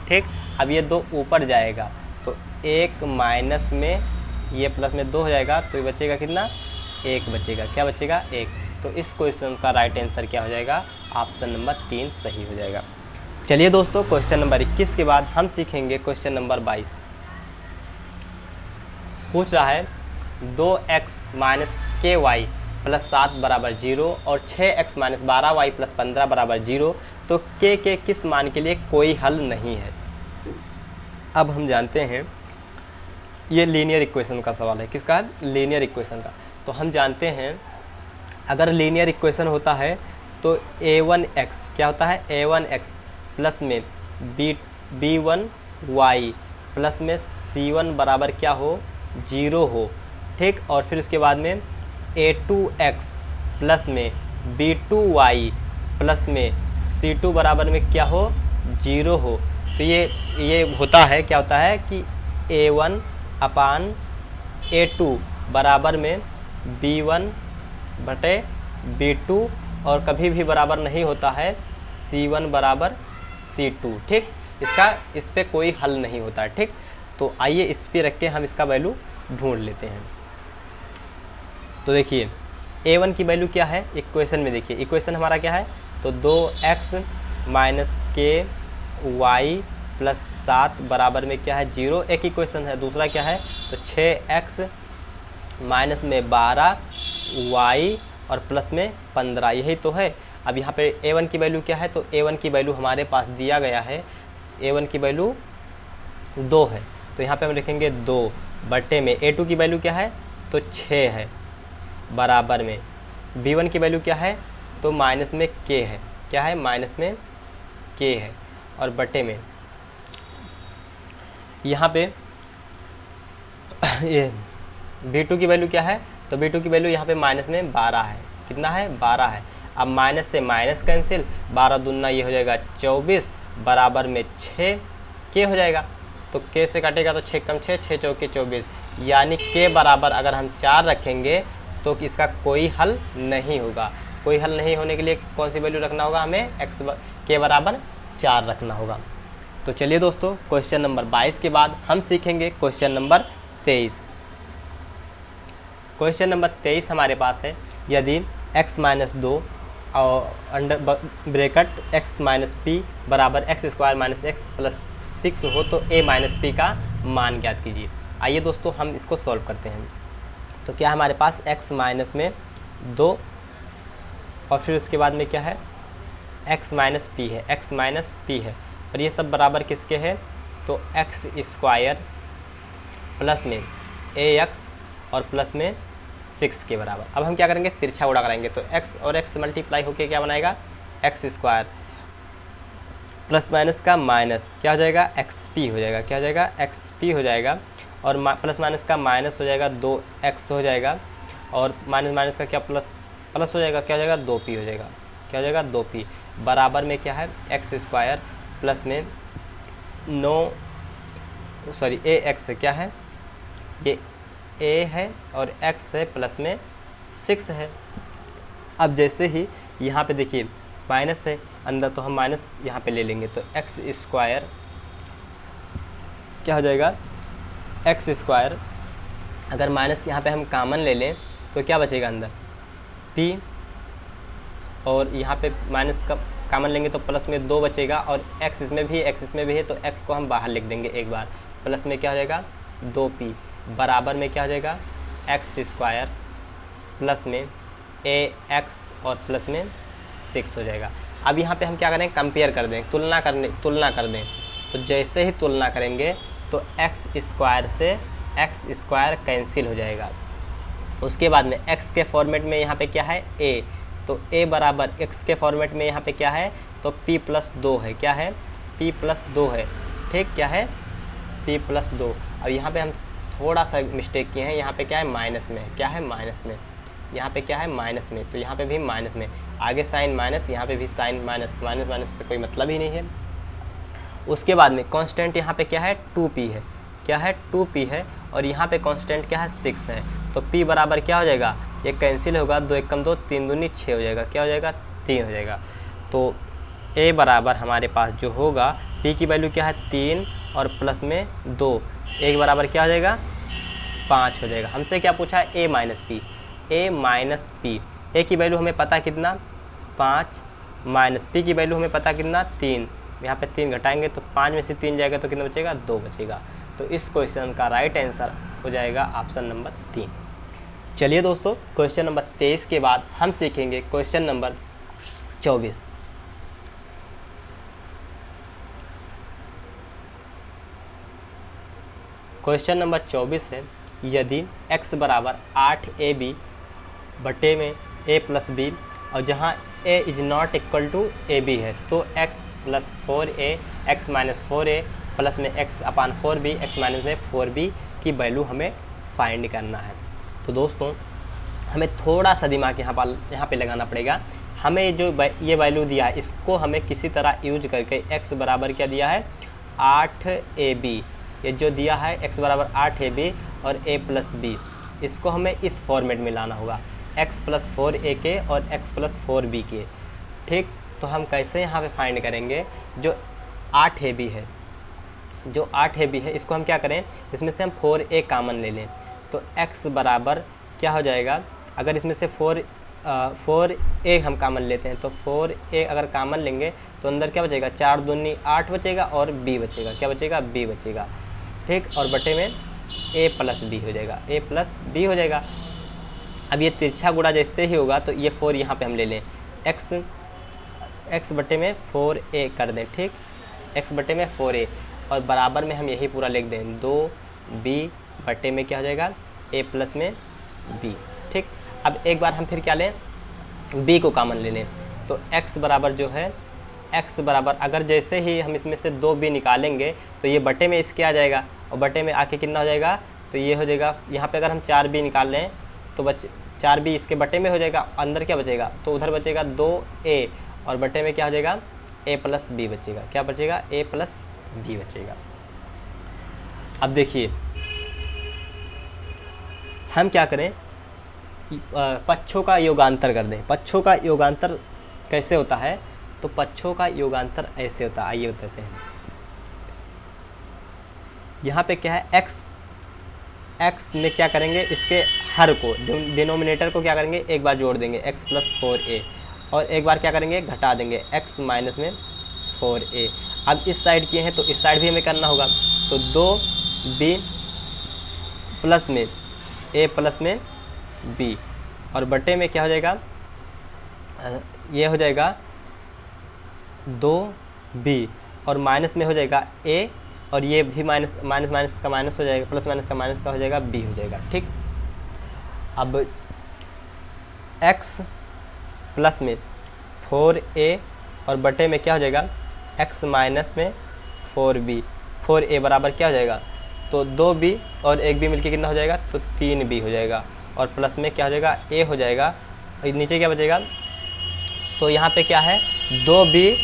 ठीक, अब ये 2 ऊपर जाएगा तो 1 माइनस में ये प्लस में 2 हो जाएगा, तो ये बचेगा कितना 1 बचेगा, क्या बचेगा 1। तो इस क्वेश्चन का राइट आंसर क्या हो जाएगा, ऑप्शन नंबर 3 सही हो जाएगा। चलिए दोस्तों क्वेश्चन नंबर 21 के बाद हम सीखेंगे क्वेश्चन नंबर 22। पूछ रहा है 2x माइनस ky प्लस 7 बराबर 0 और 6x माइनस 12y प्लस 15 बराबर 0, तो k के किस मान के लिए कोई हल नहीं है। अब हम जानते हैं ये लीनियर इक्वेशन का सवाल है, किसका, लीनियर इक्वेशन का। तो हम जानते हैं अगर लीनियर इक्वेशन होता है तो a1x क्या होता है, a1x प्लस में b1y प्लस में c1 बराबर क्या हो 0 हो। ठीक, और फिर उसके बाद में a2x प्लस में b2y प्लस में c2 बराबर में क्या हो 0 हो। तो ये होता है, क्या होता है कि a1 अपान a2 बराबर में b1 बटे b2, और कभी भी बराबर नहीं होता है c1 बराबर c2। ठीक, इस पे कोई हल नहीं होता है। ठीक, तो आइए इस पे रख के हम इसका वैल्यू ढूंढ लेते हैं। तो देखिए a1 की वैल्यू क्या है इक्वेशन में, देखिए इक्वेशन हमारा क्या है, तो 2x माइनस ky प्लस 7 बराबर में क्या है 0, एक इक्वेशन है। दूसरा क्या है, तो 6x माइनस में 12y और प्लस में 15, यही तो है। अब यहाँ पे a1 की वैल्यू क्या है, तो a1 की वैल्यू हमारे पास दिया गया है, a1 की वैल्यू 2 है, तो यहाँ पे हम लिखेंगे 2 बटे में a2 की वैल्यू क्या है, तो 6 है, बराबर में b1 की वैल्यू क्या है, तो माइनस में k है, क्या है माइनस में k है, और बटे में यहाँ पे ये b2 की वैल्यू क्या है, तो b2 की वैल्यू यहाँ पे माइनस में 12 है, कितना है 12 है। अब माइनस से माइनस कैंसिल, 12 दूना ये हो जाएगा 24 बराबर में 6 k हो जाएगा, तो k से काटेगा तो 6 कम 6, 6 चौके 24, यानी k बराबर अगर हम 4 रखेंगे तो इसका कोई हल नहीं होगा। कोई हल नहीं होने के लिए कौन सी वैल्यू रखना होगा, हमें k बराबर 4 रखना होगा। तो चलिए दोस्तों क्वेश्चन नंबर 22 के बाद हम सीखेंगे क्वेश्चन नंबर 23। क्वेश्चन नंबर 23 हमारे पास है, यदि x माइनस 2 और under bracket x minus p बराबर x square minus x plus 6 हो तो a माइनस पी का मान ज्ञात कीजिए। आइए दोस्तों हम इसको सॉल्व करते हैं। तो क्या हमारे पास x माइनस में 2 और फिर उसके बाद में क्या है x माइनस पी है, x माइनस पी है, और ये सब बराबर किसके है, तो एक्स स्क्वायर प्लस में ax और प्लस में 6 के बराबर। अब हम क्या करेंगे, तिरछा गुणा कराएंगे, तो x और x मल्टीप्लाई होके क्या बनाएगा एक्स स्क्वायर प्लस माइनस का माइनस क्या हो जाएगा एक्स पी हो जाएगा, क्या हो जाएगा एक्स पी हो जाएगा, और प्लस माइनस का माइनस हो जाएगा 2x हो जाएगा, और माइनस माइनस का क्या प्लस प्लस हो जाएगा, क्या हो जाएगा 2p हो जाएगा, क्या हो जाएगा 2p, बराबर में क्या है एक्स स्क्वायर प्लस में 9 सॉरी ax क्या है, ये a है और x है प्लस में 6 है। अब जैसे ही यहाँ पे देखिए माइनस है अंदर, तो हम माइनस यहाँ पे ले लेंगे, तो एक्स स्क्वायर क्या हो जाएगा, एक्स स्क्वायर अगर माइनस यहाँ पे हम कामन ले लें तो क्या बचेगा अंदर p, और यहाँ पे माइनस का कामन लेंगे तो प्लस में 2 बचेगा, और x इसमें भी x इसमें भी है, तो x को हम बाहर लिख देंगे एक बार, प्लस में क्या हो जाएगा 2p, बराबर में क्या हो जाएगा एक्स स्क्वायर प्लस में ax और प्लस में 6 हो जाएगा। अब यहाँ पे हम क्या करें, कंपेयर कर दें, तुलना कर दें, तो जैसे ही तुलना करेंगे तो एक्स स्क्वायर से एक्स स्क्वायर कैंसिल हो जाएगा। उसके बाद में x के फॉर्मेट में यहाँ पे क्या है a, तो a बराबर x के फॉर्मेट में यहाँ पे क्या है, तो p प्लस 2 है, क्या है p प्लस 2 है, ठीक, क्या है p प्लस 2। और यहाँ पे हम थोड़ा सा मिस्टेक किए हैं, यहाँ पे क्या है माइनस में, क्या है माइनस में, यहाँ पे क्या है माइनस में, तो यहाँ पे भी माइनस में, आगे साइन माइनस, यहाँ पे भी साइन माइनस, माइनस माइनस से कोई मतलब ही नहीं है। उसके बाद में कांस्टेंट यहाँ पे क्या है 2p है, क्या है 2p है, और यहाँ पे कांस्टेंट क्या है 6 है, तो p बराबर क्या हो जाएगा, ये कैंसिल होगा, 2 एकम 2, 3 दूनी 6 हो जाएगा, क्या हो जाएगा 3 हो जाएगा। तो a बराबर हमारे पास जो होगा p की वैल्यू क्या है 3 और प्लस में 2, a के बराबर क्या हो जाएगा 5 हो जाएगा। हमसे क्या पूछा है a minus P, a minus P, a की वैल्यू हमें पता कितना 5, माइनस p की वैल्यू हमें पता कितना 3, यहाँ पे 3 घटाएंगे तो 5 में से 3 जाएगा तो कितना बचेगा 2 बचेगा। तो इस क्वेश्चन का राइट आंसर हो जाएगा ऑप्शन नंबर 3। चलिए दोस्तों, क्वेश्चन नंबर 23 के बाद हम सीखेंगे क्वेश्चन नंबर 24। क्वेश्चन नंबर 24 है, यदि x बराबर 8ab बटे में a प्लस बी, और जहाँ a is not equal to a b है, तो x plus 4a x minus 4a plus में x upon 4b x minus में 4b की वैल्यू हमें फाइंड करना है। तो दोस्तों हमें थोड़ा सा दिमाग यहाँ पे लगाना पड़ेगा। हमें जो ये वैल्यू दिया है इसको हमें किसी तरह यूज करके x बराबर क्या दिया है 8ab, ये जो दिया है x बराबर 8ab और a प्लस बी, इसको हमें इस फॉर्मेट में लाना होगा x प्लस 4a के और x प्लस 4b के, ठीक। तो हम कैसे यहाँ पे फाइंड करेंगे, जो 8ab है, जो 8ab है इसको हम क्या करें, इसमें से हम 4a कामन ले लें, तो x बराबर क्या हो जाएगा, अगर इसमें से 4a हम कामन लेते हैं तो 4a अगर कामन लेंगे तो अंदर क्या बचेगा 4 दूनी 8 बचेगा और b बचेगा, क्या बचेगा b बचेगा, ठीक, और बटे में a प्लस b हो जाएगा, a प्लस b हो जाएगा। अब ये तिरछा गुणा जैसे ही होगा तो ये 4 यहाँ पे हम ले लें, x बटे में 4a कर दें, ठीक, x बटे में 4a, और बराबर में हम यही पूरा लिख दें 2b बटे में क्या हो जाएगा a प्लस में b, ठीक। अब एक बार हम फिर क्या लें, b को कामन ले लें, तो x बराबर जो है x बराबर अगर जैसे ही हम इसमें से 2b निकालेंगे तो ये बटे में इसके आ जाएगा, और बटे में आके कितना हो जाएगा, तो ये हो जाएगा, यहाँ पे अगर हम 4b निकाल लें तो 4b इसके बटे में हो जाएगा, अंदर क्या बचेगा, तो उधर बचेगा 2a और बटे में क्या हो जाएगा a प्लस b बचेगा, क्या बचेगा a प्लस b बचेगा। अब देखिए हम क्या करें, पक्षों का योगांतर कर दें। पक्षों का योगांतर कैसे होता है, तो पक्षों का योगांतर ऐसे होता है, आइए बताते हैं। यहाँ पे क्या है x में क्या करेंगे, इसके हर को डिनोमिनेटर को क्या करेंगे एक बार जोड़ देंगे x प्लस 4a, और एक बार क्या करेंगे घटा देंगे x माइनस में 4a। अब इस साइड किए हैं तो इस साइड भी हमें करना होगा, तो 2b प्लस में a प्लस में b, और बटे में क्या हो जाएगा, ये हो जाएगा 2b और माइनस में हो जाएगा a, और ये भी माइनस माइनस का माइनस हो जाएगा, प्लस माइनस का माइनस का हो जाएगा b हो जाएगा, ठीक। अब x प्लस में 4a और बटे में क्या हो जाएगा x माइनस में 4b, 4a बराबर क्या हो जाएगा तो 2b और 1b मिलके कितना हो जाएगा, तो 3b हो जाएगा, और प्लस में क्या हो जाएगा, a हो जाएगा, नीचे क्या बचेगा, तो यहाँ पे क्या है 2b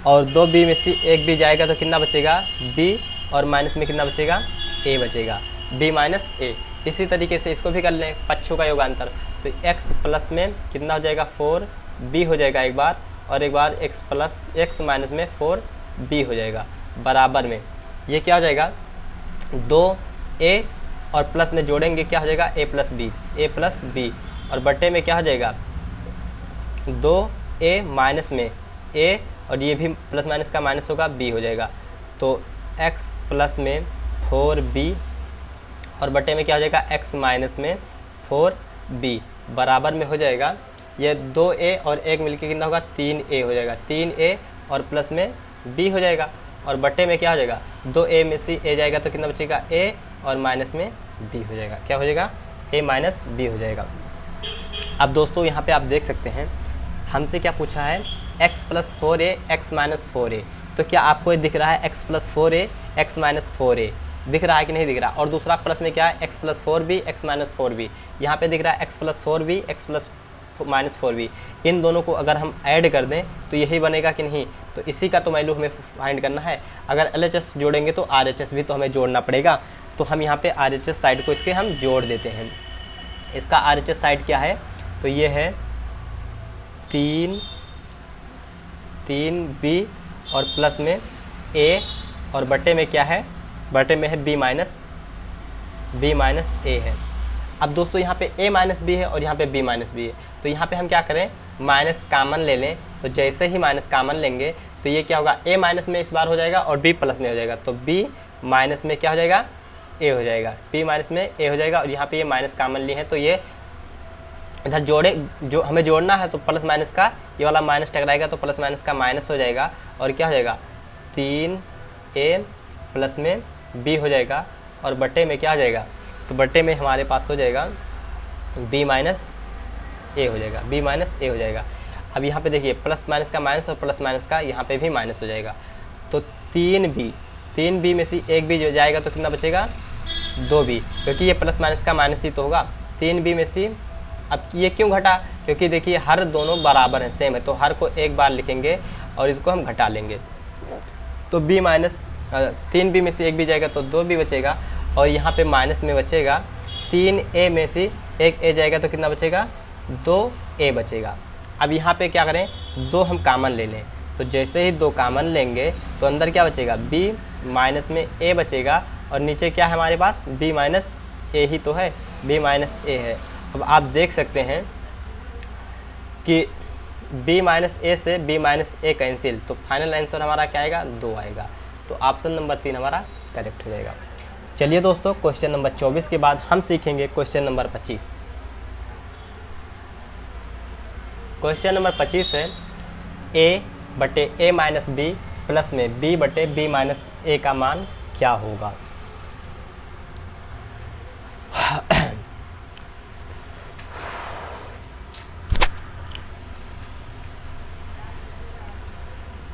और 2b में से 1b जाएगा तो कितना बचेगा b, और माइनस में कितना बचेगा a बचेगा, b माइनस a। इसी तरीके से इसको भी कर लें, पक्षों का योगांतर, तो x प्लस में कितना हो जाएगा 4b हो जाएगा एक बार, और एक बार x माइनस में 4b हो जाएगा, बराबर में ये क्या हो जाएगा 2a और प्लस में जोड़ेंगे क्या हो जाएगा a प्लस b, और बटे में क्या हो जाएगा 2a माइनस में a, और ये भी प्लस माइनस का माइनस होगा b हो जाएगा, तो x प्लस में 4b और बटे में क्या हो जाएगा x माइनस में 4b, बराबर में हो जाएगा ये 2a और 1 मिलके कितना होगा 3a हो जाएगा, 3a और प्लस में b हो जाएगा, और बटे में क्या हो जाएगा 2a में से a जाएगा तो कितना बचेगा a, और माइनस में b हो जाएगा, क्या हो जाएगा a माइनस b हो जाएगा। अब दोस्तों यहाँ पे आप देख सकते हैं हमसे क्या पूछा है x plus 4a x minus 4a, तो क्या आपको ये दिख रहा है x plus 4a x minus 4a दिख रहा है कि नहीं दिख रहा, और दूसरा प्लस में क्या है x plus 4b x minus 4b, यहाँ पे दिख रहा है x plus 4b x plus minus 4b, इन दोनों को अगर हम ऐड कर दें तो यही बनेगा कि नहीं, तो इसी का तो वैल्यू हमें फाइंड करना है। अगर LHS जोड़ेंगे तो RHS भी तो हमें जोड़ना पड़ेगा, तो हम यहाँ पे RHS साइड को इसके हम जोड़ देते हैं। इसका RHS साइड क्या है, तो ये है 3b और प्लस में a, और बटे में क्या है, बटे में है b माइनस a है। अब दोस्तों यहाँ पे a माइनस b है और यहाँ पे b माइनस b है, तो यहाँ पे हम क्या करें माइनस कामन ले लें, तो जैसे ही माइनस कामन लेंगे तो ये क्या होगा a माइनस में इस बार हो जाएगा और b प्लस में हो जाएगा, तो b माइनस में क्या हो जाएगा a हो जाएगा, b माइनस में a हो जाएगा, और यहाँ पे ये माइनस कामन ली है तो ये इधर जो हमें जोड़ना है, तो प्लस माइनस का ये वाला माइनस टकराएगा तो प्लस माइनस का माइनस हो जाएगा, और क्या हो जाएगा 3a प्लस में b हो जाएगा, और बटे में क्या हो जाएगा, तो बटे में हमारे पास हो जाएगा b माइनस a हो जाएगा, b माइनस a हो जाएगा। अब यहाँ पे देखिए प्लस माइनस का माइनस और प्लस माइनस का यहाँ पे भी माइनस हो जाएगा, तो 3b में से 1b जो जाएगा तो कितना बचेगा 2b, क्योंकि ये प्लस माइनस का माइनस ही तो होगा 3b में से। अब ये क्यों घटा, क्योंकि देखिए हर दोनों बराबर हैं, सेम है, तो हर को एक बार लिखेंगे और इसको हम घटा लेंगे, तो b माइनस 3b में से 1b जाएगा तो 2b बचेगा, और यहाँ पे माइनस में बचेगा 3a में से 1a जाएगा तो कितना बचेगा 2a बचेगा। अब यहाँ पे क्या करें 2 हम कामन ले लें, तो जैसे ही 2 कामन लेंगे तो अंदर क्या बचेगा b माइनस में a बचेगा, और नीचे क्या है हमारे पास b माइनस a ही तो है, b माइनस a है। अब आप देख सकते हैं कि b माइनस a से b माइनस a कैंसिल, तो फाइनल आंसर हमारा क्या आएगा 2 आएगा, तो ऑप्शन नंबर 3 हमारा करेक्ट हो जाएगा। चलिए दोस्तों क्वेश्चन नंबर 24 के बाद हम सीखेंगे क्वेश्चन नंबर 25। क्वेश्चन नंबर 25 है a बटे a माइनस b प्लस में b बटे b माइनस a का मान क्या होगा।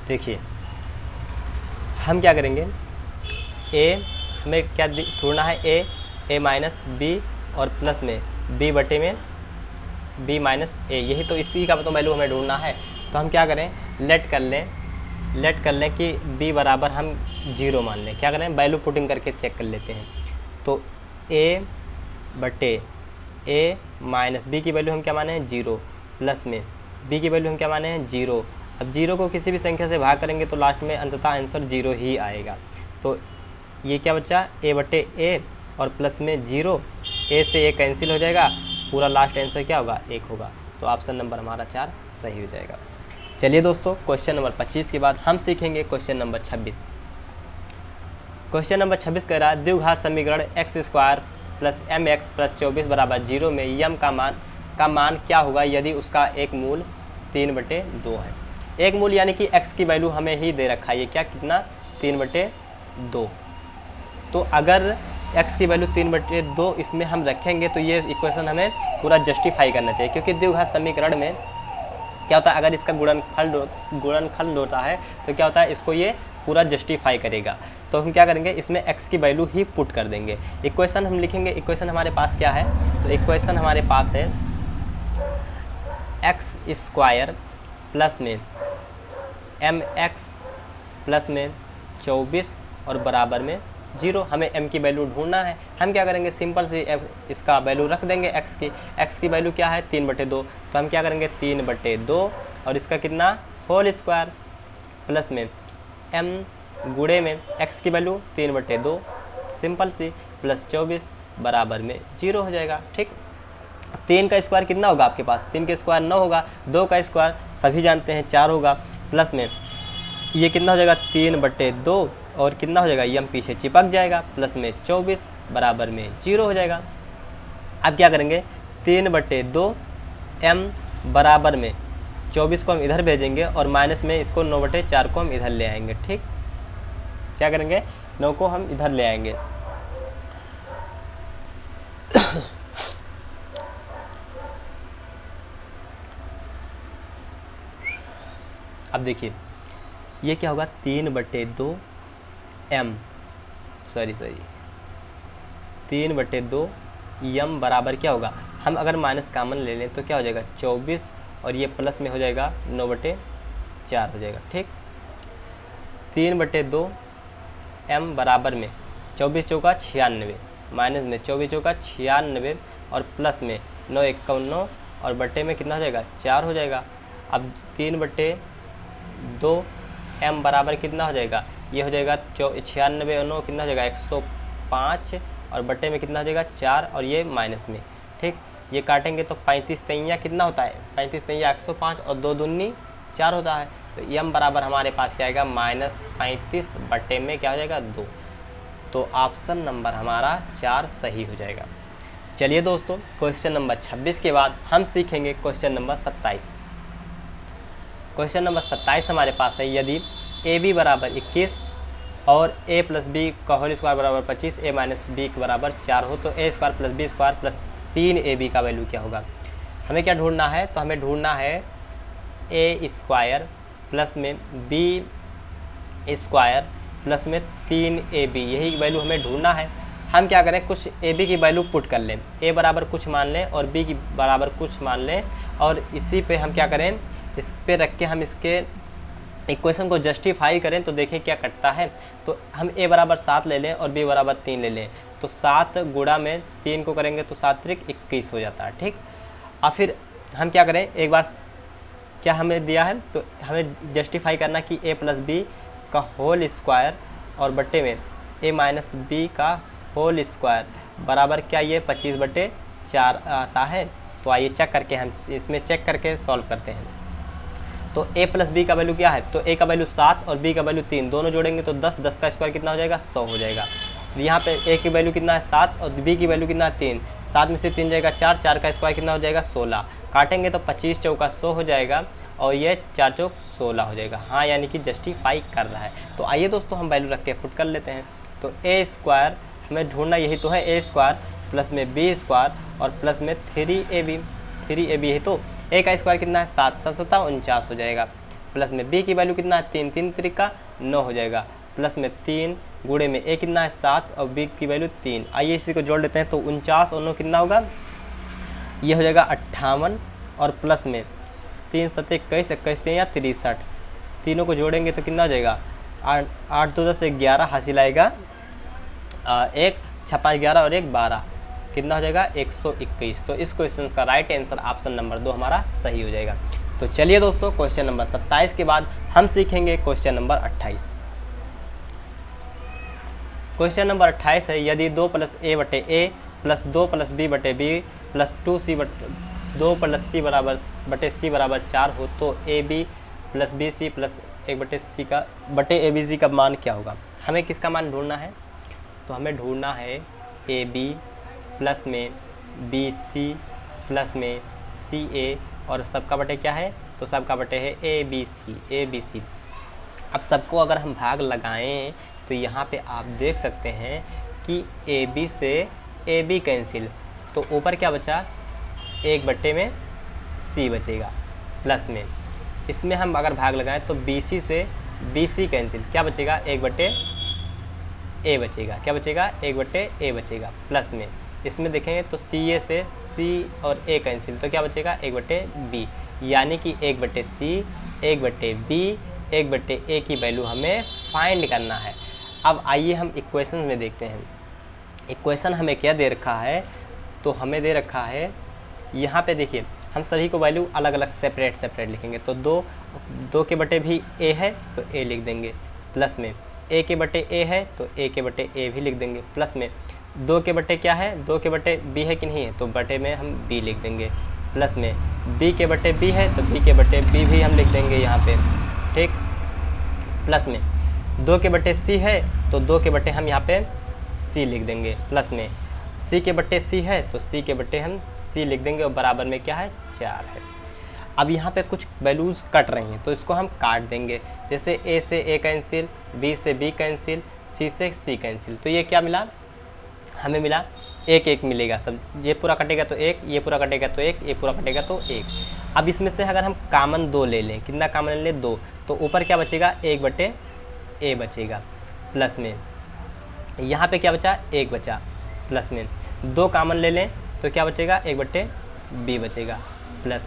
देखिए हम क्या करेंगे, a हमें क्या ढूंढना है a माइनस b और प्लस में b बटे में b माइनस a, यही तो इसी का तो वैल्यू हमें ढूंढना है। तो हम क्या करें लेट कर लें कि b बराबर हम 0 मान लें, क्या करें वैल्यू पुटिंग करके चेक कर लेते हैं। तो a बटे a माइनस b की वैल्यू हम क्या माने हैं 0, प्लस में b की वैल्यू हम क्या माने हैं 0। अब 0 को किसी भी संख्या से भाग करेंगे तो लास्ट में अंततः आंसर 0 ही आएगा। तो ये क्या बचा a बटे a और प्लस में 0, a से a कैंसिल हो जाएगा, पूरा लास्ट आंसर क्या होगा 1 होगा, तो ऑप्शन नंबर हमारा 4 सही हो जाएगा। चलिए दोस्तों क्वेश्चन नंबर 25 के बाद हम सीखेंगे क्वेश्चन नंबर 26। क्वेश्चन नंबर 26 कह रहा है द्विघात समीकरण x square plus mx plus 24 बराबर 0 में यम का मान क्या होगा यदि उसका एक मूल 3/2 है। एक मूल यानी कि x की वैल्यू हमें ही दे रखा है, ये क्या कितना 3/2। तो अगर x की वैल्यू 3/2 इसमें हम रखेंगे तो ये इक्वेशन हमें पूरा जस्टिफाई करना चाहिए, क्योंकि द्विघात समीकरण में क्या होता है, अगर इसका गुणनखंड होता है तो क्या होता है, इसको ये पूरा जस्टिफाई करेगा। तो हम क्या करेंगे, इसमें x की वैल्यू ही पुट कर देंगे। इक्वेशन हम लिखेंगे, इक्वेशन हमारे पास क्या है, तो इक्वेशन हमारे पास है एक्स स्क्वायर प्लस में mx प्लस में 24 और बराबर में 0। हमें m की वैल्यू ढूंढना है। हम क्या करेंगे, सिंपल से इसका वैल्यू रख देंगे x की वैल्यू क्या है 3/2। तो हम क्या करेंगे 3/2 और इसका कितना होल स्क्वायर प्लस में m गुणे में x की वैल्यू 3/2 सिंपल सी प्लस 24 बराबर में 0 हो जाएगा। ठीक, 3 का स्क्वायर कितना होगा आपके पास, 3 का स्क्वायर 9 होगा, 2 का स्क्वायर सभी जानते हैं 4 होगा, प्लस में ये कितना हो जाएगा 3/2 और कितना हो जाएगा, ये हम पीछे चिपक जाएगा, प्लस में 24 बराबर में 0 हो जाएगा। अब क्या करेंगे 3/2 m बराबर में 24 को हम इधर भेजेंगे और माइनस में इसको 9/4 को हम इधर ले आएंगे। ठीक, क्या करेंगे 9 को हम इधर ले आएंगे। अब देखिए ये क्या होगा 3/2 m 3/2 m बराबर क्या होगा, हम अगर माइनस कामन ले लें तो क्या हो जाएगा 24 और ये प्लस में हो जाएगा 9/4 हो जाएगा। ठीक, 3/2 m बराबर में 24 चौका 96 माइनस में 24 चौका 96 और प्लस में 9 1 9 और बटे में कितना हो जाएगा 4 हो जाएगा। अब 3/2 m बराबर कितना हो जाएगा, ये हो जाएगा 96 और 9 कितना हो जाएगा 105 और बटे में कितना हो जाएगा 4 और ये माइनस में। ठीक, ये काटेंगे तो 35 तैया कितना होता है, 35 तैया 105 और 2 दूनी 4 होता है। तो m बराबर हमारे पास क्या आएगा -35 बटे में क्या हो जाएगा 2। तो ऑप्शन नंबर हमारा 4 सही हो जाएगा। चलिए दोस्तों, क्वेश्चन नंबर 26 के बाद हम सीखेंगे क्वेश्चन नंबर 27। क्वेश्चन नंबर 27 हमारे पास है, यदि AB बराबर 21 और a प्लस बी का होल स्क्वायर बराबर 25, a माइनस बी के बराबर 4 हो तो a square plus b square plus 3ab का वैल्यू क्या होगा। हमें क्या ढूंढना है, तो हमें ढूंढना है a स्क्वायर प्लस में b स्क्वायर प्लस में 3ab, यही वैल्यू हमें ढूंढना है। हम क्या करें, कुछ ab की वैल्यू पुट कर लें, a बराबर कुछ मान लें और b की बराबर कुछ मान लें और इसी पे हम क्या करें, इस पे रख के हम इसके इक्वेशन को जस्टिफाई करें तो देखें क्या कटता है। तो हम a बराबर 7 ले लें और b बराबर 3 ले लें, तो 7 गुणा में 3 को करेंगे तो 7 त्रिक 21 हो जाता है। ठीक, और फिर हम क्या करें, एक बार क्या हमें दिया है तो हमें जस्टिफाई करना कि a प्लस बी का होल स्क्वायर और बट्टे में a माइनस बी का होल स्क्वायर बराबर क्या ये 25/4 आता है। तो आइए चेक करके हम इसमें चेक करके सॉल्व करते हैं। तो a प्लस बी का वैल्यू क्या है, तो a का वैल्यू 7 और b का वैल्यू 3, दोनों जोड़ेंगे तो 10, 10 का स्क्वायर कितना हो जाएगा 100 हो जाएगा। यहाँ पे a की वैल्यू कितना है 7 और b की वैल्यू कितना है 3, 7 में से 3 जाएगा 4, 4 का स्क्वायर कितना हो जाएगा 16, काटेंगे तो 25 चौका 100 हो जाएगा और ये 4 चौक 16 हो जाएगा। हाँ, यानी कि जस्टिफाई कर रहा है। तो आइए दोस्तों हम वैल्यू रख के फुट कर लेते हैं। तो a स्क्वायर हमें ढूंढना यही तो है, a स्क्वायर प्लस में b स्क्वायर और प्लस में 3ab है। तो a का स्क्वायर कितना है 7, 7 7 49 हो जाएगा, प्लस में b की वैल्यू कितना है 3, 3 त्रिका 9 हो जाएगा, प्लस में 3 गुणे में a कितना है 7 और b की वैल्यू 3। आइए इसी को जोड़ लेते हैं तो 49 और 9 कितना होगा, ये हो जाएगा 58 और प्लस में 3 7 21, 21 3 या 63, तीनों को जोड़ेंगे तो कितना हो जाएगा 8 2 10 11 हासिल आएगा, 1 6 5 11 और 1 12 कितना हो जाएगा 121। तो इस क्वेश्चन का राइट आंसर ऑप्शन नंबर 2 हमारा सही हो जाएगा। तो चलिए दोस्तों, क्वेश्चन नंबर 27 के बाद हम सीखेंगे क्वेश्चन नंबर 28। क्वेश्चन नंबर 28 है, यदि 2 + a बटे a प्लस 2 + b बटे b प्लस 2 + c बटे c बराबर 4 हो तो ab प्लस bc प्लस 1 बटे c का बटे abc का मान क्या होगा। हमें किसका मान ढूंढना है, तो हमें ढूंढना है ab प्लस में bc प्लस में ca और सबका बटे क्या है, तो सबका बटे है abc। अब सबको अगर हम भाग लगाएं तो यहाँ पे आप देख सकते हैं कि ab से ab कैंसिल, तो ऊपर क्या बचा 1 बटे में c बचेगा। प्लस में इसमें हम अगर भाग लगाएं तो BC से BC कैंसिल, क्या बचेगा 1/A बचेगा, क्या बचेगा 1/A बचेगा, प्लस में इसमें देखेंगे तो CA से C और A कैंसिल, तो क्या बचेगा 1/B, यानी कि 1/C 1/B 1/A की वैल्यू हमें फाइंड करना है। अब आइए हम इक्वेशन में देखते हैं। इक्वेशन हमें क्या दे रखा है, तो हमें दे रखा है यहाँ पे देखिए हम सभी को वैल्यू अलग अलग सेपरेट लिखेंगे। तो 2 के बटे भी A है तो A लिख देंगे, प्लस में A के बटे A है तो A के बटे A भी लिख देंगे, प्लस में 2 के बटे क्या है, 2 के बटे B है कि नहीं है, तो बटे में हम B लिख देंगे, प्लस में B के बटे B है तो B के बटे B भी हम लिख देंगे यहाँ पे, ठीक, प्लस में 2 के बटे C है तो 2 के बटे हम यहाँ पे C लिख देंगे, प्लस में C के बटे C है तो C के बटे हम C लिख देंगे और बराबर में क्या है 4 है। अब यहाँ पे कुछ वैल्यूज़ कट रही हैं तो इसको हम काट देंगे, जैसे A से A कैंसिल, B से B कैंसिल, C से C कैंसिल, तो ये क्या मिला, हमें मिला 1 मिलेगा सब, ये पूरा कटेगा तो 1, ये पूरा कटेगा तो 1, ये पूरा कटेगा तो 1। अब इसमें से अगर हम कॉमन 2 ले लें, कितना कॉमन ले लें 2, तो ऊपर क्या बचेगा 1/A बचेगा, प्लस में यहाँ पे क्या बचा 1 बचा, प्लस में 2 कॉमन ले लें तो क्या बचेगा 1/B बचेगा, प्लस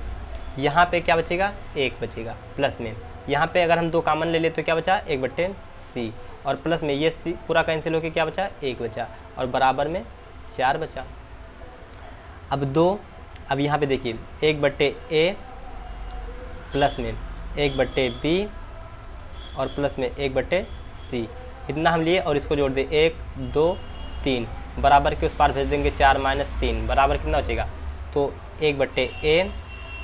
यहाँ पे क्या बचेगा 1 बचेगा, प्लस में यहाँ पे अगर हम 2 कॉमन ले लें तो क्या बचा 1/C, और प्लस में ये C पूरा कैंसिल होकर क्या बचा 1 बचा, और बराबर में 4 बचा। अब यहाँ पे देखिए 1/A प्लस में 1/B और प्लस में 1/C, इतना हम लिए और इसको जोड़ दें 1 2 3, बराबर के उस पार भेज देंगे 4 - 3, बराबर कितना बचेगा, तो 1/A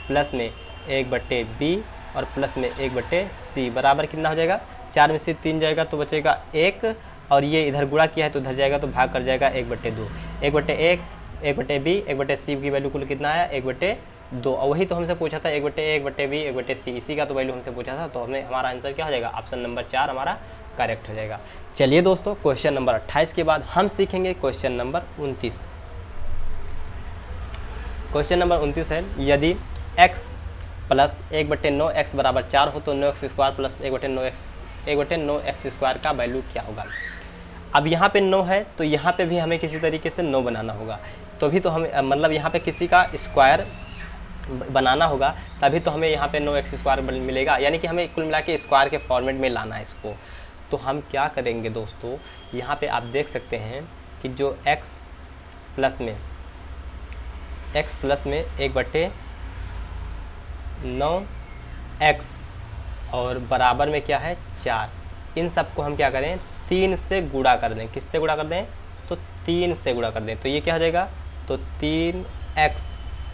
प्लस में 1/B और प्लस में 1/C बराबर कितना हो जाएगा, 4 में से 3 जाएगा तो बचेगा 1, और ये इधर गुणा किया है तो इधर जाएगा तो भाग कर जाएगा 1/2, 1/1 1/B 1/C की वैल्यू कुल कितना आया 1/2, और वही तो हमसे पूछा था 1/A 1/B 1/C, इसी का तो वैल्यू हमसे पूछा था, तो हमें हमारा आंसर क्या हो जाएगा, ऑप्शन नंबर 4 हमारा करेक्ट हो जाएगा। चलिए दोस्तों, क्वेश्चन नंबर 28 के बाद हम सीखेंगे क्वेश्चन नंबर 29। क्वेश्चन नंबर 29 है, यदि x प्लस 1/9x बराबर 4 हो तो 9x² प्लस 1/9x² का वैल्यू क्या होगा। अब यहाँ पे 9 है तो यहाँ पे भी हमें किसी तरीके से 9 बनाना होगा, तो भी तो हमें मतलब यहाँ पे किसी का स्क्वायर बनाना होगा, तभी तो हमें यहाँ पे 9x² मिलेगा, यानी कि हमें कुल मिला के स्क्वायर के फॉर्मेट में लाना है इसको। तो हम क्या करेंगे दोस्तों, यहाँ पे आप देख सकते हैं कि जो x प्लस में 1/9x और बराबर में क्या है 4, इन सबको हम क्या करें 3 से गुणा कर दें, किससे गुणा कर दें, तो 3 से गुणा कर दें, तो ये क्या हो जाएगा, तो 3x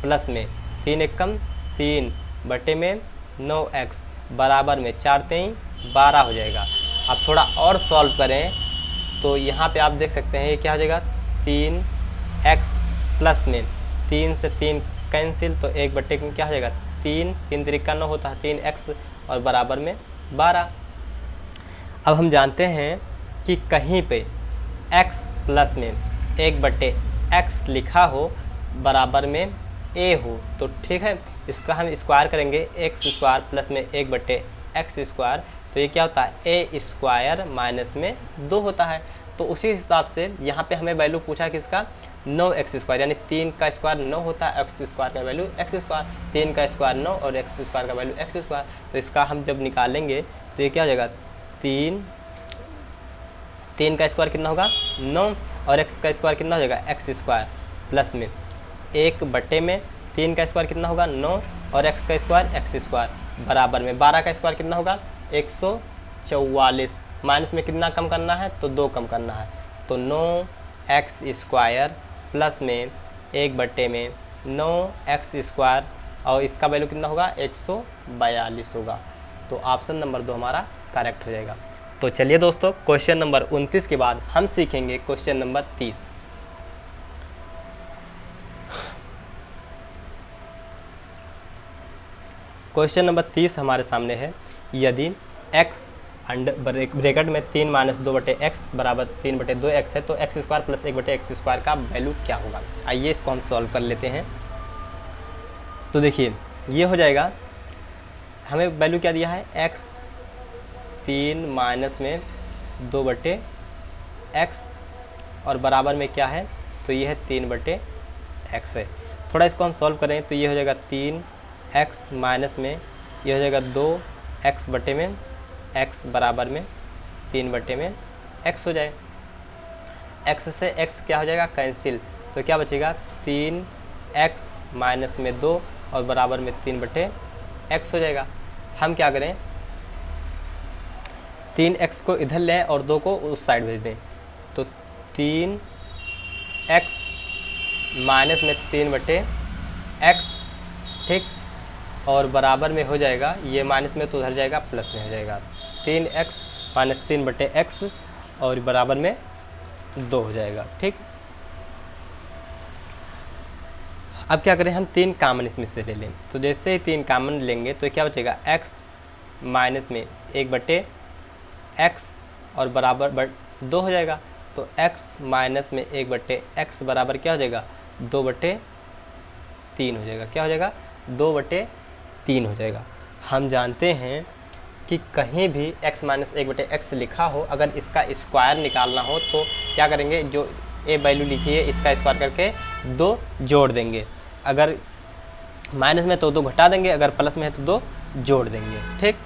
प्लस में 3 एकम 3 बटे में 9x बराबर में 4 3 12 हो जाएगा। अब थोड़ा और सॉल्व करें तो यहाँ पे आप देख सकते हैं ये क्या हो जाएगा, 3x प्लस में 3 से 3 कैंसिल, तो 1/, में क्या हो जाएगा 3 3 त्रिका 9 होता है 3x और बराबर में 12। अब हम जानते हैं कि कहीं पे x प्लस में 1/x लिखा हो बराबर में a हो तो ठीक है, इसका हम स्क्वायर करेंगे x² प्लस में 1/x², तो ये क्या होता है a² माइनस में 2 होता है। तो उसी हिसाब से यहाँ पे हमें वैल्यू पूछा किसका 9x², यानी 3 का स्क्वायर 9 होता है, x² का वैल्यू x², 3 का स्क्वायर 9 और x² का वैल्यू x², तो इसका हम जब निकालेंगे तो ये क्या हो जाएगा 3 का स्क्वायर कितना होगा 9 और x का स्क्वायर कितना हो जाएगा x² प्लस में 1/, में 3 का स्क्वायर कितना होगा 9 और x का स्क्वायर x² बराबर में 12 का स्क्वायर कितना होगा 144, माइनस में कितना कम करना है, तो 2 कम करना है, तो 9x² प्लस में 1/, में 9x² और इसका वैल्यू कितना होगा 142 होगा, तो ऑप्शन नंबर 2 हमारा करेक्ट हो जाएगा। तो चलिए दोस्तों, क्वेश्चन नंबर 29 के बाद हम सीखेंगे क्वेश्चन नंबर 30। क्वेश्चन नंबर 30 हमारे सामने है, यदि x ब्रैकेट में 3 - 2/x बराबर 3/2x है तो x² प्लस 1/x² का वैल्यू क्या होगा। आइए इसको हम सॉल्व कर लेते हैं। तो देखिए ये हो जाएगा हमें वैल्यू क्या दिया है, x 3 माइनस में 2/x और बराबर में क्या है, तो ये है 3/x है। थोड़ा इसको हम सॉल्व करें तो ये हो जाएगा 3x माइनस में ये हो जाएगा 2x बटे में x बराबर में 3/x हो जाए। x से x क्या हो जाएगा, कैंसिल, तो क्या बचेगा 3x माइनस में 2 और बराबर में 3/x हो जाएगा। हम क्या करें, 3x को इधर लें और 2 को उस साइड भेज दें, तो 3x माइनस में 3/x, ठीक, और बराबर में हो जाएगा, ये माइनस में तो उधर जाएगा प्लस में हो जाएगा, 3x माइनस 3/x और बराबर में 2 हो जाएगा, ठीक। अब क्या करें, हम 3 कामन इसमें से ले लें, तो जैसे ही 3 कामन लेंगे तो क्या बचेगा, x माइनस में 1/x और बराबर 2 हो जाएगा, तो x माइनस में 1/x बराबर क्या हो जाएगा, 2/3 हो जाएगा। क्या हो जाएगा, 2/3 हो जाएगा। हम जानते हैं कि कहीं भी x माइनस 1/x लिखा हो, अगर इसका स्क्वायर निकालना हो तो क्या करेंगे, जो ए वैल्यू लिखी है इसका स्क्वायर करके 2 जोड़ देंगे, अगर माइनस में तो 2 घटा देंगे, अगर प्लस में है तो 2 जोड़ देंगे, ठीक।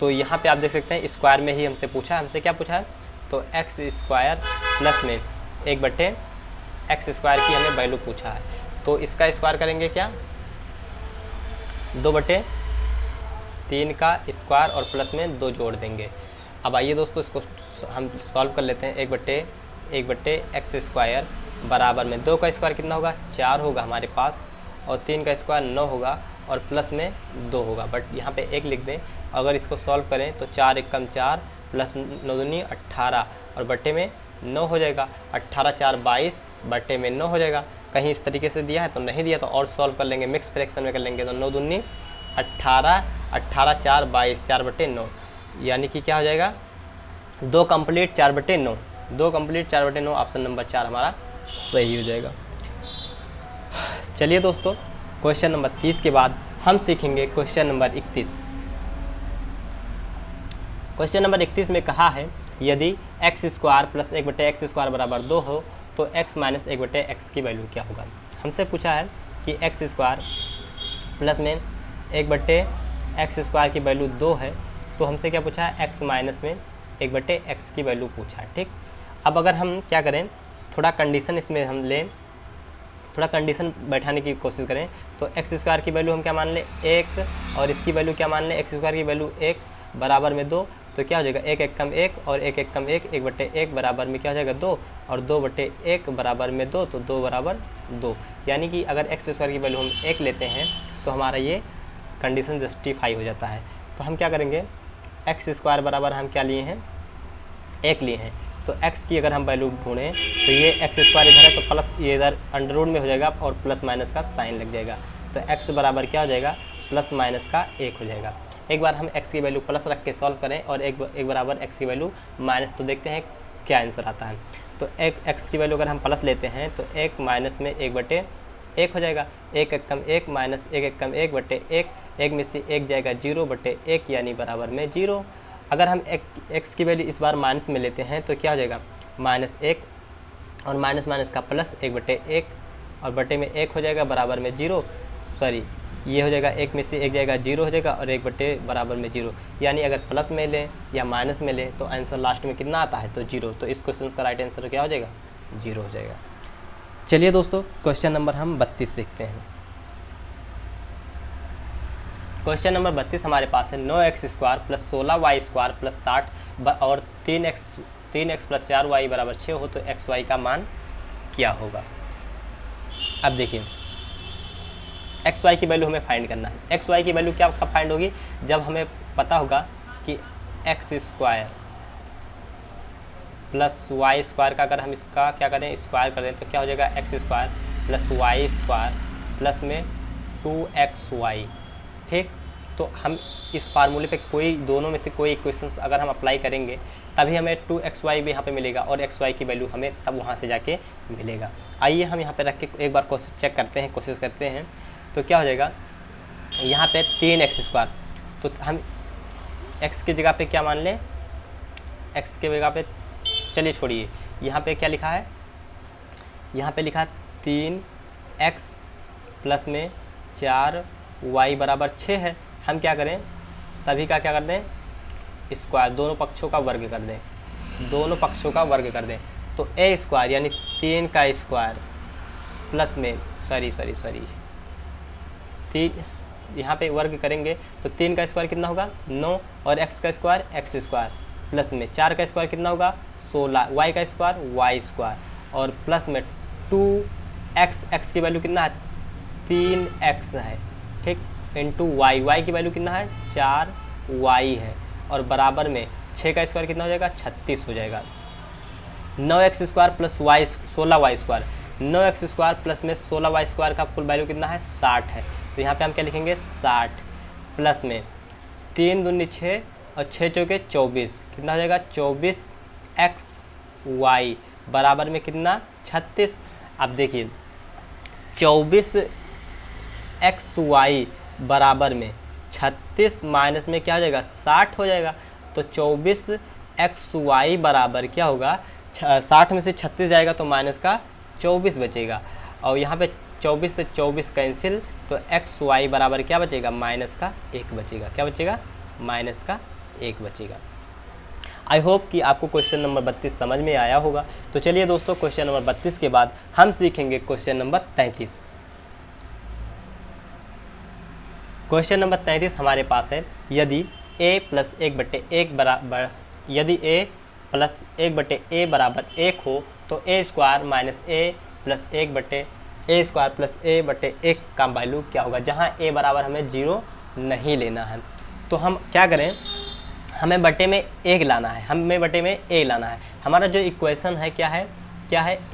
तो यहाँ पे आप देख सकते हैं स्क्वायर में ही हमसे पूछा है, हमसे क्या पूछा है, तो x स्क्वायर प्लस में 1/x स्क्वायर की हमें वैल्यू पूछा है, तो इसका स्क्वायर करेंगे क्या, 2/3 का स्क्वायर और प्लस में 2 जोड़ देंगे। अब आइए दोस्तों इसको हम सॉल्व कर लेते हैं। 1/x स्क्वायर बराबर में 2 का स्क्वायर कितना होगा, 4 होगा हमारे पास, और 3 का स्क्वायर 9 होगा और प्लस में 2 होगा, बट यहाँ पे 1 लिख दें। अगर इसको सॉल्व करें तो 4 × 4 प्लस 9 दूनी 18 और बटे में 9 हो जाएगा, 18 4 22 बटे में 9 हो जाएगा। कहीं इस तरीके से दिया है तो नहीं दिया तो और सॉल्व कर लेंगे, मिक्स फ्रैक्शन में कर लेंगे, तो 9 दूनी 18, 18 4 22 4/9, यानी कि क्या हो जाएगा, 2 कंप्लीट 4/9, 2 कंप्लीट 4/9, ऑप्शन नंबर 4 हमारा सही हो जाएगा। चलिए दोस्तों, क्वेश्चन नंबर 30 के बाद हम सीखेंगे क्वेश्चन नंबर 31। क्वेश्चन नंबर 31 में कहा है, यदि x square plus 1/x square बराबर 2 हो तो x माइनस 1/x की वैल्यू क्या होगा। हमसे पूछा है कि x स्क्वायर प्लस में 1/x स्क्वायर की वैल्यू 2 है, तो हमसे क्या पूछा है, x माइनस में 1/x की वैल्यू पूछा है, ठीक। अब अगर हम क्या करें, थोड़ा कंडीशन इसमें हम लें, थोड़ा कंडीशन बैठाने की कोशिश करें, तो x स्क्वायर की वैल्यू हम क्या मान लें, 1, और इसकी वैल्यू क्या मान लें, x स्क्वायर की वैल्यू 1 बराबर में 2, तो क्या हो जाएगा, 1 1 कम 1 और 1 1 कम 1, 1/1 बराबर में क्या हो जाएगा 2, और 2/1 बराबर में 2, तो 2 बराबर 2, यानी कि अगर x स्क्वायर की वैल्यू हम 1 लेते हैं तो हमारा ये कंडीशन जस्टिफाई हो जाता है। तो हम क्या करेंगे, x स्क्वायर बराबर हम क्या लिए हैं, 1 लिए हैं, तो x की अगर हम वैल्यू ढूंढें तो ये x स्क्वायर इधर है तो प्लस ये इधर अंडर रूट में हो जाएगा और प्लस माइनस का साइन लग जाएगा, तो x बराबर क्या हो जाएगा, प्लस माइनस का 1 हो जाएगा। एक बार हम x की वैल्यू प्लस रख के सॉल्व करें और एक बराबर x की वैल्यू माइनस, तो देखते हैं क्या आंसर आता है। तो एक x की वैल्यू अगर हम प्लस लेते हैं तो 1 माइनस में 1/1 हो जाएगा, 1 1 कम 1 माइनस 1 1 कम 1/1, 1 में से 1 जाएगा 0/1 यानी बराबर में 0। अगर हम x की वैल्यू इस बार माइनस में लेते हैं तो क्या हो जाएगा, -1 और माइनस माइनस का प्लस 1/1 और बटे में 1 हो जाएगा बराबर में 0, सॉरी ये हो जाएगा 1 में से 1 जाएगा 0 हो जाएगा और 1 बटे बराबर में 0, यानी अगर प्लस में लें या माइनस में लें तो आंसर लास्ट में कितना आता है, तो 0। तो इस क्वेश्चन का राइट आंसर क्या हो जाएगा, 0 हो जाएगा। चलिए दोस्तों, क्वेश्चन नंबर हम 32 सीखते हैं। क्वेश्चन नंबर 32 हमारे पास है, 9x square plus 16y square plus 60 और 3x प्लस 4y बराबर 6 हो तो xy का मान क्या होगा। अब देखिए, xy की वैल्यू हमें फाइंड करना है। xy की वैल्यू क्या कब फाइंड होगी, जब हमें पता होगा कि x square plus y square का अगर हम इसका क्या करें, स्क्वायर कर दें तो क्या हो जाएगा, x square plus y square plus में 2xy, ठीक। तो हम इस फार्मूले पे कोई दोनों में से कोई इक्वेशंस अगर हम अप्लाई करेंगे तभी हमें 2xy भी यहाँ पे मिलेगा और xy की वैल्यू हमें तब वहाँ से जाके मिलेगा। आइए हम यहाँ पे रख के एक बार कोशिश करते हैं। तो क्या हो जाएगा, यहाँ पे 3x स्क्वायर, तो हम x की जगह पे क्या मान लें, x की जगह पे, चलिए छोड़िए, यहाँ पे क्या लिखा है, यहाँ पे लिखा है 3x प्लस में 4y बराबर 6 है। हम क्या करें, सभी का क्या कर दें, स्क्वायर, दोनों पक्षों का वर्ग कर दें, दोनों पक्षों का वर्ग कर दें। तो a स्क्वायर यानी 3 का स्क्वायर प्लस में यहाँ पे वर्ग करेंगे तो 3 का स्क्वायर कितना होगा 9, और x का स्क्वायर x स्क्वायर, प्लस में 4 का स्क्वायर कितना होगा 16, y का स्क्वायर y स्क्वायर, और प्लस में 2x, x की वैल्यू कितना है 3x है, ठीक, इंटू y की वैल्यू कितना है 4y है, और बराबर में 6 का स्क्वायर कितना हो जाएगा 36 हो जाएगा। 9x square plus 16y square, 9x square plus में 16y स्क्वायर का फुल वैल्यू कितना है 60 है। तो यहाँ पे हम क्या लिखेंगे 60, प्लस में 3 दूनी 6 और 6 चौके 24, कितना हो जाएगा 24xy बराबर में कितना 36। अब देखिए 24xy बराबर में 36 माइनस में क्या हो जाएगा 60 हो जाएगा। तो 24xy बराबर क्या होगा, 60 में से 36 जाएगा तो माइनस का 24 बचेगा, और यहाँ पे 24 से 24 कैंसिल, तो xy बराबर क्या बचेगा माइनस का 1 बचेगा। क्या बचेगा, माइनस का 1 बचेगा। आई होप कि आपको क्वेश्चन नंबर 32 समझ में आया होगा। तो चलिए दोस्तों, क्वेश्चन नंबर 32 के बाद हम सीखेंगे क्वेश्चन नंबर 33। क्वेश्चन नंबर 33 हमारे पास है, यदि a प्लस 1/1 बराबर, यदि a प्लस 1/a बराबर 1 हो तो a square minus a plus 1/a square plus a/1 का वैल्यू क्या होगा, जहाँ a बराबर हमें 0 नहीं लेना है। तो हम क्या करें, हमें बटे में 1 लाना है, हमें बटे में a लाना है। हमारा जो इक्वेशन है क्या है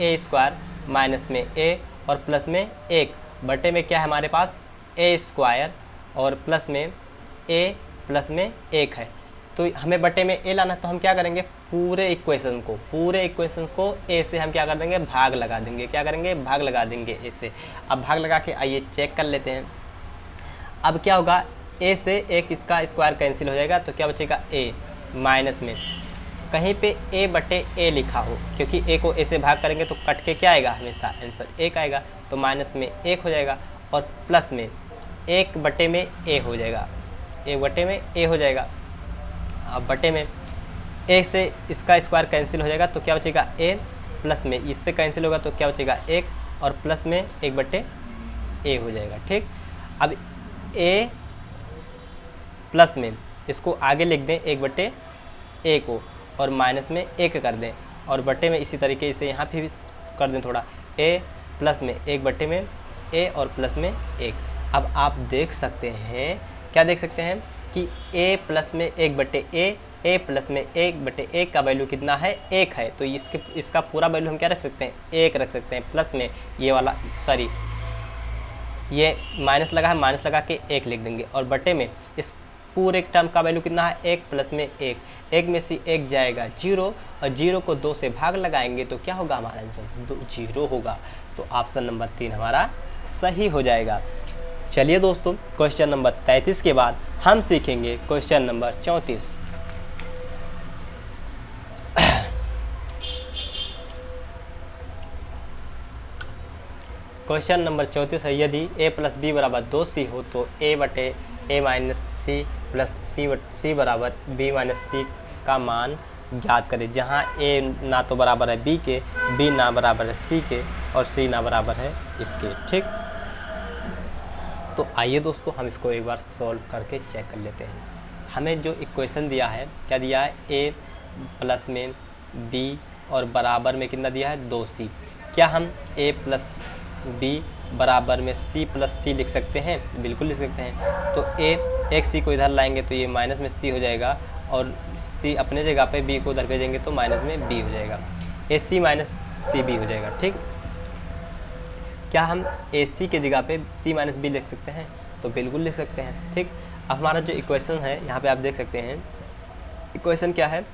a स्क्वायर माइनस में a और प्लस में 1 बटे में क्या है हमारे पास a स्क्वायर और प्लस में a प्लस में 1 है। तो हमें बटे में a लाना है, तो हम क्या करेंगे, पूरे इक्वेशन को a से हम क्या कर देंगे, भाग लगा देंगे। क्या करेंगे, भाग लगा देंगे a से। अब भाग लगा के आइए चेक कर लेते हैं। अब क्या होगा, a से 1 इसका स्क्वायर कैंसिल हो जाएगा, तो क्या बचेगा a माइनस में, कहीं पे a/a लिखा हो, क्योंकि a को a से भाग करेंगे तो कट के क्या आएगा, हमेशा आंसर 1 आएगा, तो माइनस में 1 हो जाएगा, और प्लस में 1/a हो जाएगा, 1/a हो जाएगा। अब बटे में a से इसका स्क्वायर कैंसिल हो जाएगा, तो क्या बचेगा a, प्लस में इससे कैंसिल होगा तो क्या बचेगा 1, और प्लस में 1/a हो जाएगा। ठीक, अब a प्लस में इसको आगे लिख दें 1/a को, और माइनस में 1 कर दें, और बटे में इसी तरीके से यहाँ पे भी कर दें थोड़ा, a प्लस में 1/a में a और प्लस में 1। अब आप देख सकते हैं, क्या देख सकते हैं कि a प्लस में 1/a, a प्लस में 1/a का वैल्यू कितना है 1 है, तो इसका पूरा वैल्यू हम क्या रख सकते हैं 1 रख सकते हैं। प्लस में ये वाला ये माइनस लगा है, माइनस लगा के 1 लिख देंगे, और बटे में इस पूरे टर्म का वैल्यू कितना है 1 प्लस में 1, 1 में से 1 जाएगा 0, और 0 को 2 से भाग लगाएंगे तो क्या होगा, हमारा आंसर 0 होगा। तो ऑप्शन नंबर 3 हमारा सही हो जाएगा। चलिए दोस्तों, क्वेश्चन नंबर 33 के बाद हम सीखेंगे क्वेश्चन नंबर 34। क्वेश्चन नंबर 34 है, यदि a प्लस b बराबर 2c हो तो a/a minus c plus c बराबर b माइनस c का मान ज्ञात करें, जहां a ना तो बराबर है b के, b ना बराबर है c के, और c ना बराबर है इसके। ठीक, तो आइए दोस्तों हम इसको एक बार सॉल्व करके चेक कर लेते हैं। हमें जो इक्वेशन दिया है, क्या दिया है, a प्लस में b और बराबर में कितना दिया है 2c। क्या हम a प्लस b बराबर में c प्लस c लिख सकते हैं? बिल्कुल लिख सकते हैं। तो एक c को इधर लाएंगे तो ये माइनस में c हो जाएगा, और c अपने जगह पे b को उधर भेजेंगे तो माइनस में b हो जाएगा, ac माइनस cb हो जाएगा। ठीक, क्या हम AC के जगह पे C माइनस बी लिख सकते हैं? तो बिल्कुल लिख सकते हैं। ठीक, अब हमारा जो इक्वेशन है यहाँ पे आप देख सकते हैं, इक्वेशन क्या है,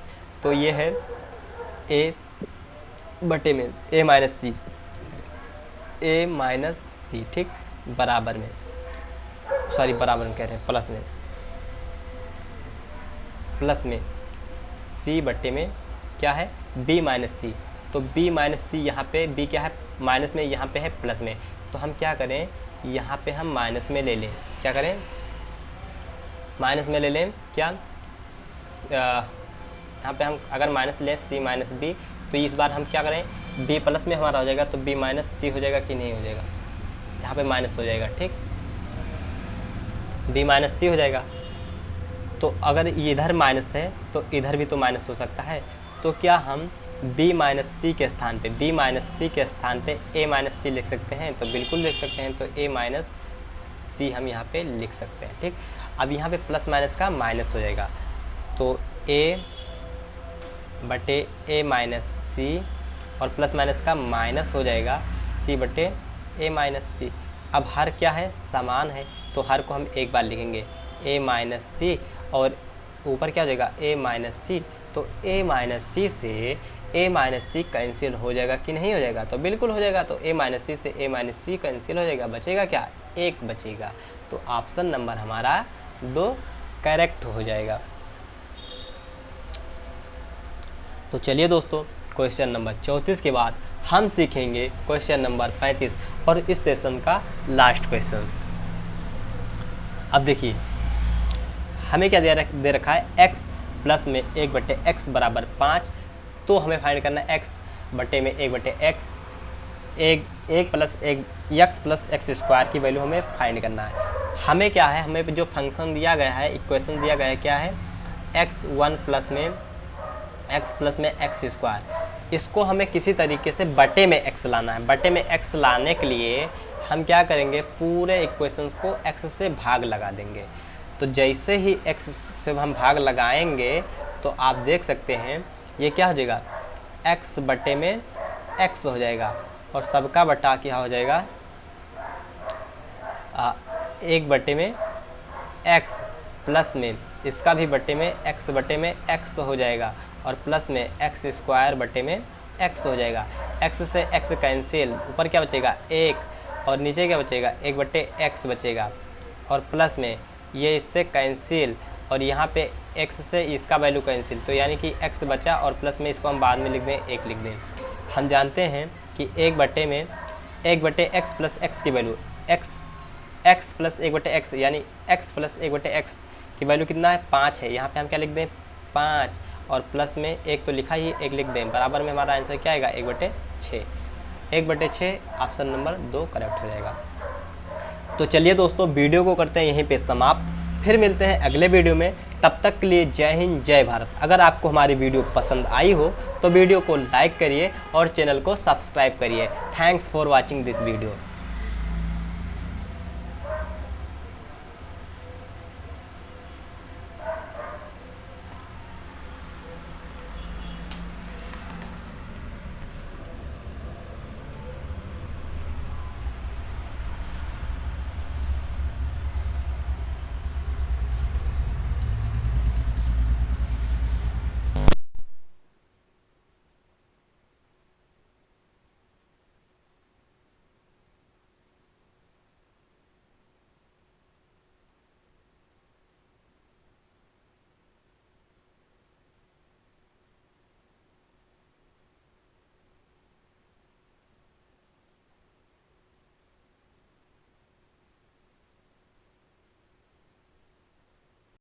तो ये है A बटे में A माइनस सी, ठीक, बराबर में, सॉरी बराबर में कह रहे हैं, प्लस में प्लस में सी बट्टे में क्या है बी माइनस सी। तो बी माइनस सी यहाँ पे बी क्या है माइनस में, यहाँ पे है प्लस में। तो हम क्या करें यहाँ पे हम माइनस में ले लें, क्या करें माइनस में ले लें क्या यहाँ पे हम अगर माइनस लें सी माइनस बी, तो इस बार हम क्या करें बी प्लस में हमारा हो जाएगा, तो बी माइनस सी हो जाएगा कि नहीं हो जाएगा, यहाँ पे माइनस हो जाएगा। ठीक, बी माइनस सी हो जाएगा। तो अगर इधर माइनस है तो इधर भी तो माइनस हो सकता है। तो क्या हम b माइनस सी के स्थान पे b माइनस सी के स्थान पे a माइनस सी लिख सकते हैं? तो बिल्कुल लिख सकते हैं। तो a माइनस सी हम यहाँ पे लिख सकते हैं। ठीक, अब यहाँ पे प्लस माइनस का माइनस हो जाएगा, तो a बटे a माइनस सी और प्लस माइनस का माइनस हो जाएगा c बटे a माइनस सी। अब हर क्या है समान है, तो हर को हम एक बार लिखेंगे a माइनस सी और ऊपर क्या हो जाएगा a माइनस सी। तो a माइनस सी से a माइनस सी कैंसिल हो जाएगा कि नहीं हो जाएगा? तो बिल्कुल हो जाएगा। तो a माइनस सी से a माइनस सी कैंसिल हो जाएगा, बचेगा क्या एक बचेगा। तो ऑप्शन नंबर हमारा 2 करेक्ट हो जाएगा। तो चलिए दोस्तों क्वेश्चन नंबर 34 के बाद हम सीखेंगे क्वेश्चन नंबर 35 और इस सेशन का लास्ट क्वेश्चन। अब देखिए हमें क्या दे रखा है x प्लस में 1 बटे एक्स बराबर 5। तो हमें फाइंड करना है x बटे में 1 बटे एक्स एक प्लस एक एक्स प्लस एक्स स्क्वायर की वैल्यू हमें फाइंड करना है। हमें क्या है हमें जो फंक्शन दिया गया है इक्वेशन दिया गया है क्या है x1 प्लस में एक्स स्क्वायर। इसको हमें किसी तरीके से बटे में x लाना है। बटे में x लाने के लिए हम क्या करेंगे पूरे इक्वेशंस को x से भाग लगा देंगे। तो जैसे ही x से हम भाग लगाएंगे तो आप देख सकते हैं ये क्या हो जाएगा x बटे में x हो जाएगा और सबका बटा क्या हो जाएगा 1 बटे में x प्लस में इसका भी बटे में x बटे में x हो जाएगा और प्लस में x स्क्वायर बटे में x हो जाएगा। x से x कैंसिल, ऊपर क्या बचेगा 1 और नीचे क्या बचेगा 1 बटे x बचेगा और प्लस में ये इससे कैंसिल और यहाँ पे x से इसका वैल्यू कैंसिल। तो यानी कि x बचा और प्लस में इसको हम बाद में लिख दें 1 लिख दें। हम जानते हैं कि 1 बटे x प्लस x की वैल्यू x प्लस 1 बटे x यानी x प्लस 1 बटे x की वैल्यू कितना है 5 है। यहाँ पे हम क्या लिख दें 5 और प्लस में 1 तो लिखा ही 1 लिख दें। बराबर में हमारा आंसर क्या आएगा 1 बटे 6। 1 बटे 6 ऑप्शन नंबर 2 करेक्ट हो जाएगा। तो चलिए दोस्तों वीडियो को करते हैं यहीं पे समाप्त। फिर मिलते हैं अगले वीडियो में, तब तक के लिए जय हिंद जय भारत। अगर आपको हमारी वीडियो पसंद आई हो तो वीडियो को लाइक करिए और चैनल को सब्सक्राइब करिए। Thanks for watching this video.